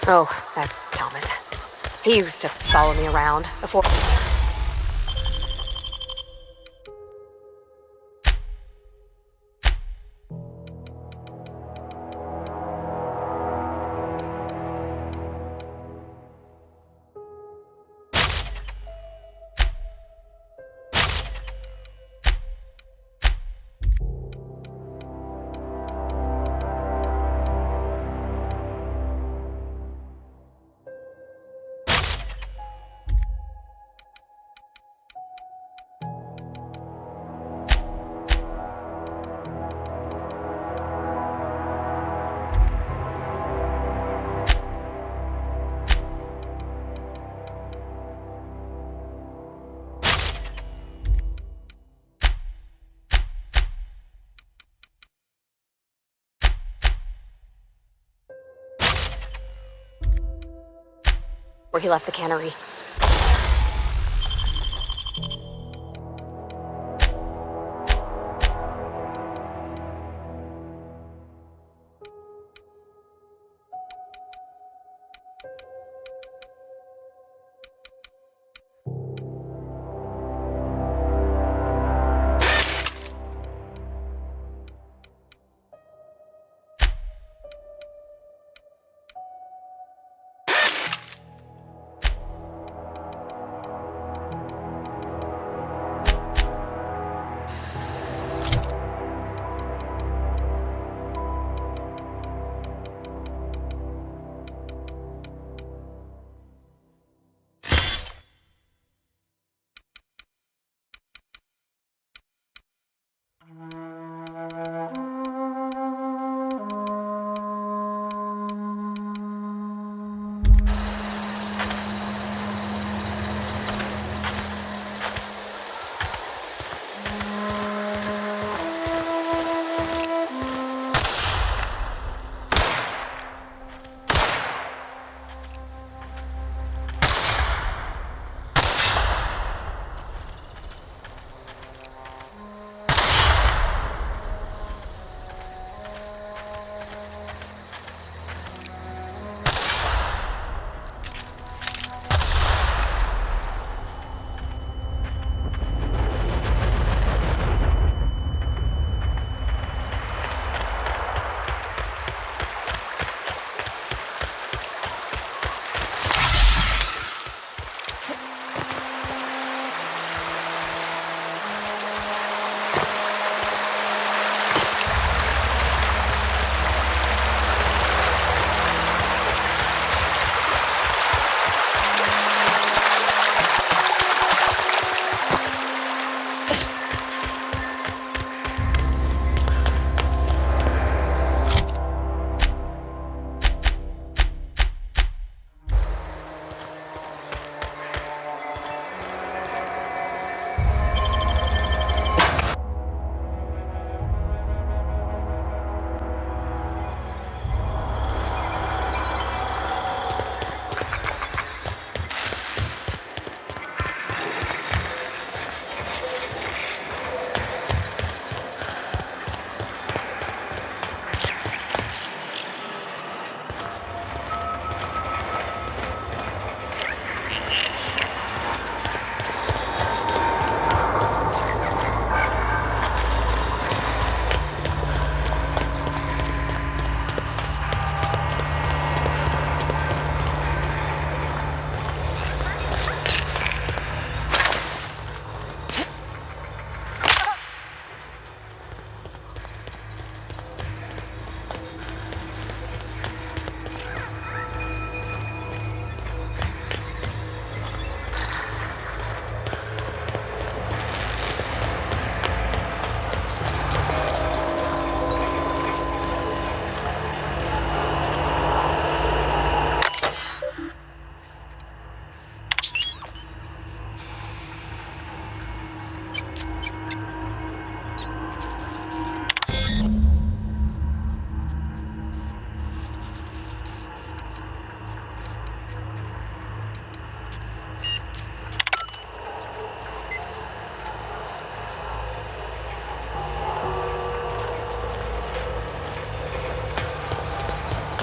Oh, that's Thomas. He used to follow me around before... where he left the cannery.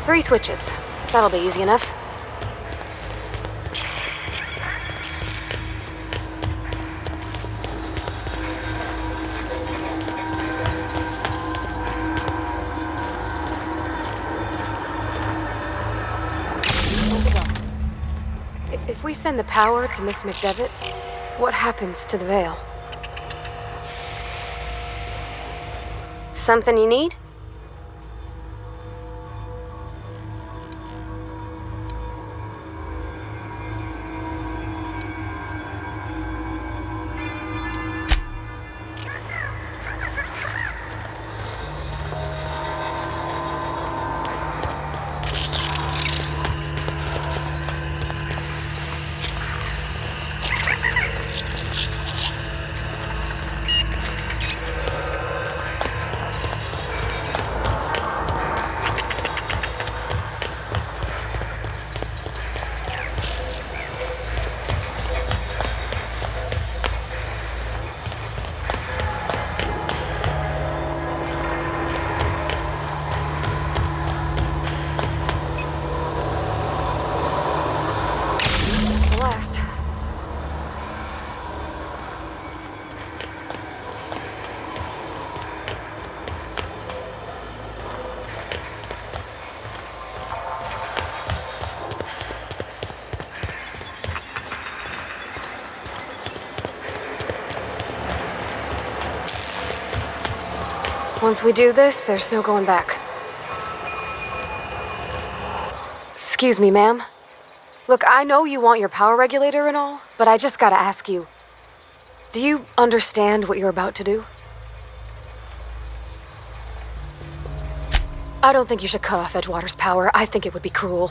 Three switches. That'll be easy enough. If we send the power to Miss McDevitt, what happens to the veil? Something you need? Once we do this, there's no going back. Excuse me, ma'am. Look, I know you want your power regulator and all, but I just gotta ask you. Do you understand what you're about to do? I don't think you should cut off Edgewater's power. I think it would be cruel.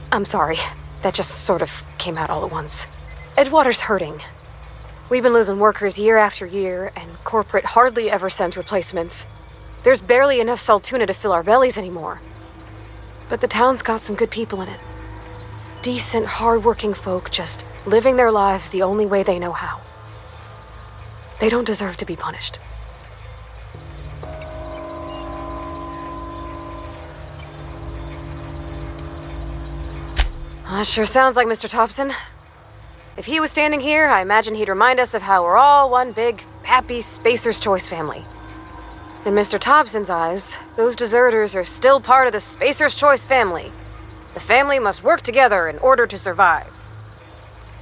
I'm sorry. That just sort of came out all at once. Edgewater's hurting. We've been losing workers year after year, and corporate hardly ever sends replacements. There's barely enough Saltuna to fill our bellies anymore. But the town's got some good people in it. Decent, hard-working folk just living their lives the only way they know how. They don't deserve to be punished. That sure sounds like Mr. Thompson. If he was standing here, I imagine he'd remind us of how we're all one big, happy Spacer's Choice family. In Mr. Thompson's eyes, those deserters are still part of the Spacer's Choice family. The family must work together in order to survive.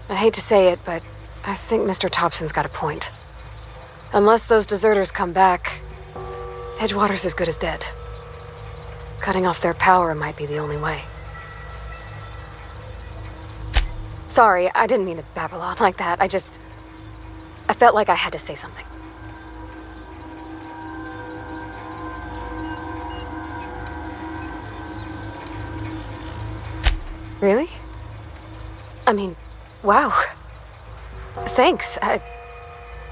I hate to say it, but I think Mr. Thompson's got a point. Unless those deserters come back, Edgewater's as good as dead. Cutting off their power might be the only way. Sorry, I didn't mean to babble on like that. I felt like I had to say something. Really? I mean, wow. Thanks.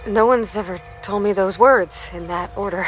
No one's ever told me those words in that order.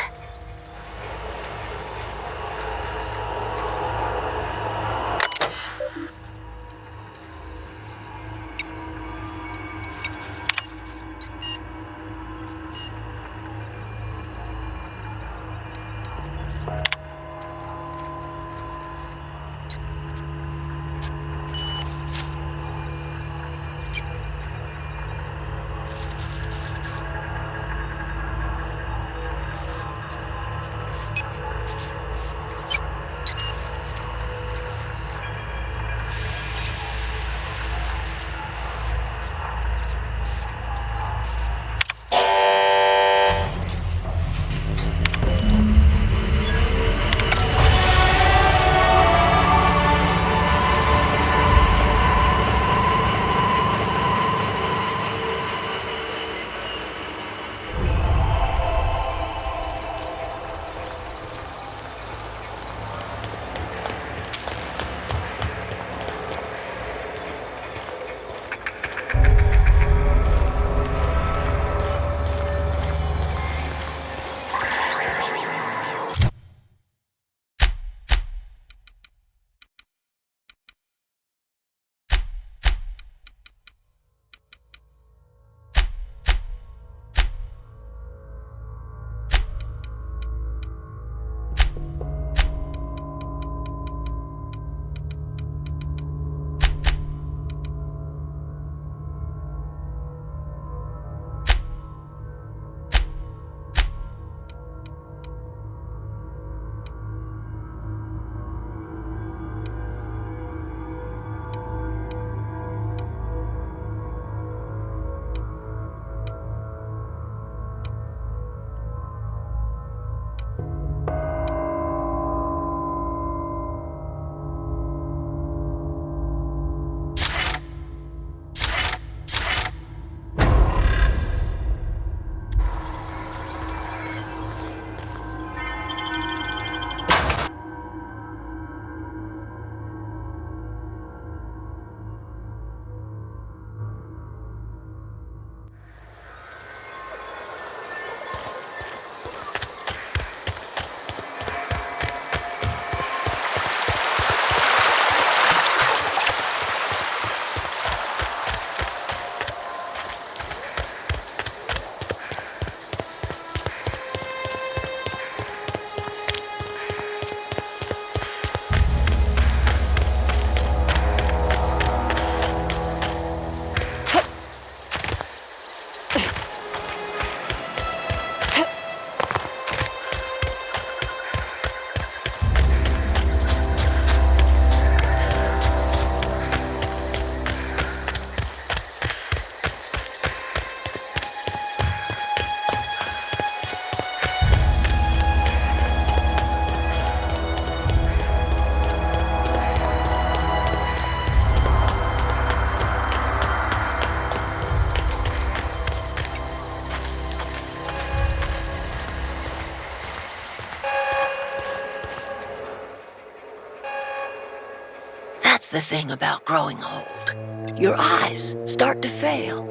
the thing about growing old. Your eyes start to fail.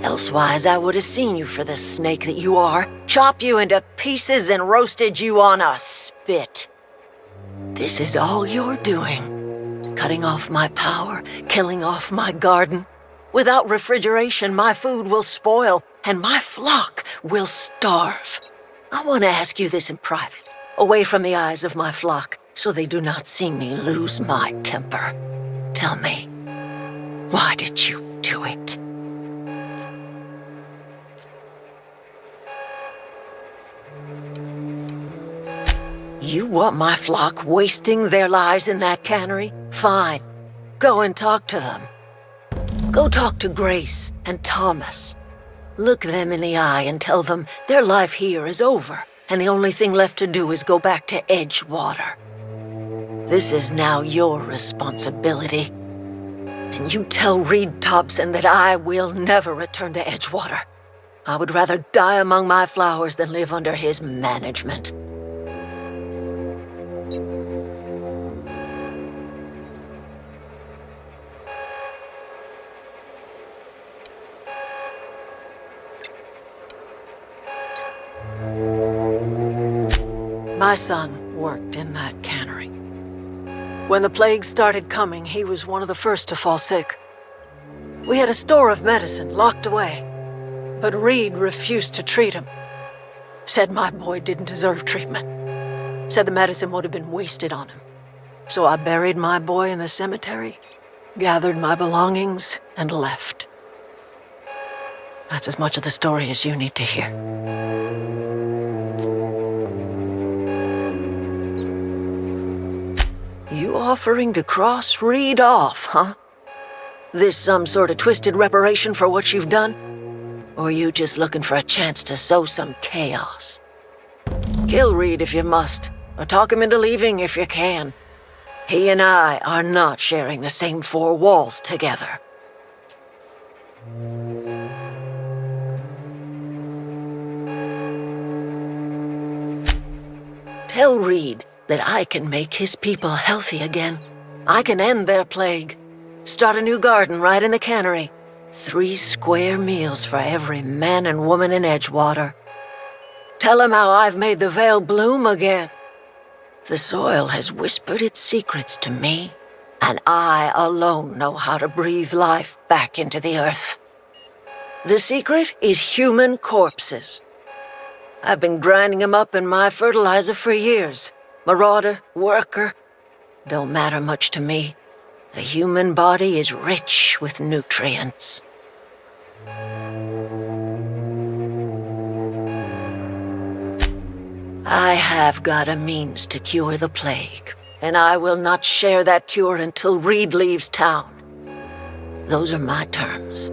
Elsewise, I would have seen you for the snake that you are, chopped you into pieces and roasted you on a spit. This is all you're doing. Cutting off my power, killing off my garden. Without refrigeration, my food will spoil, and my flock will starve. I want to ask you this in private, away from the eyes of my flock, so they do not see me lose my temper. Tell me, why did you do it? You want my flock wasting their lives in that cannery? Fine. Go and talk to them. Go talk to Grace and Thomas. Look them in the eye and tell them their life here is over, and the only thing left to do is go back to Edgewater. This is now your responsibility. And you tell Reed Thompson that I will never return to Edgewater. I would rather die among my flowers than live under his management. My son worked in that cannery. When the plague started coming, he was one of the first to fall sick. We had a store of medicine locked away, but Reed refused to treat him. Said my boy didn't deserve treatment. Said the medicine would have been wasted on him. So I buried my boy in the cemetery, gathered my belongings, and left. That's as much of the story as you need to hear. You offering to cross Reed off, huh? This some sort of twisted reparation for what you've done? Or you just looking for a chance to sow some chaos? Kill Reed if you must, or talk him into leaving if you can. He and I are not sharing the same four walls together. Tell Reed that I can make his people healthy again. I can end their plague. Start a new garden right in the cannery. 3 square meals for every man and woman in Edgewater. Tell him how I've made the Vale bloom again. The soil has whispered its secrets to me, and I alone know how to breathe life back into the earth. The secret is human corpses. I've been grinding them up in my fertilizer for years. Marauder, worker, don't matter much to me. The human body is rich with nutrients. I have got a means to cure the plague, and I will not share that cure until Reed leaves town. Those are my terms.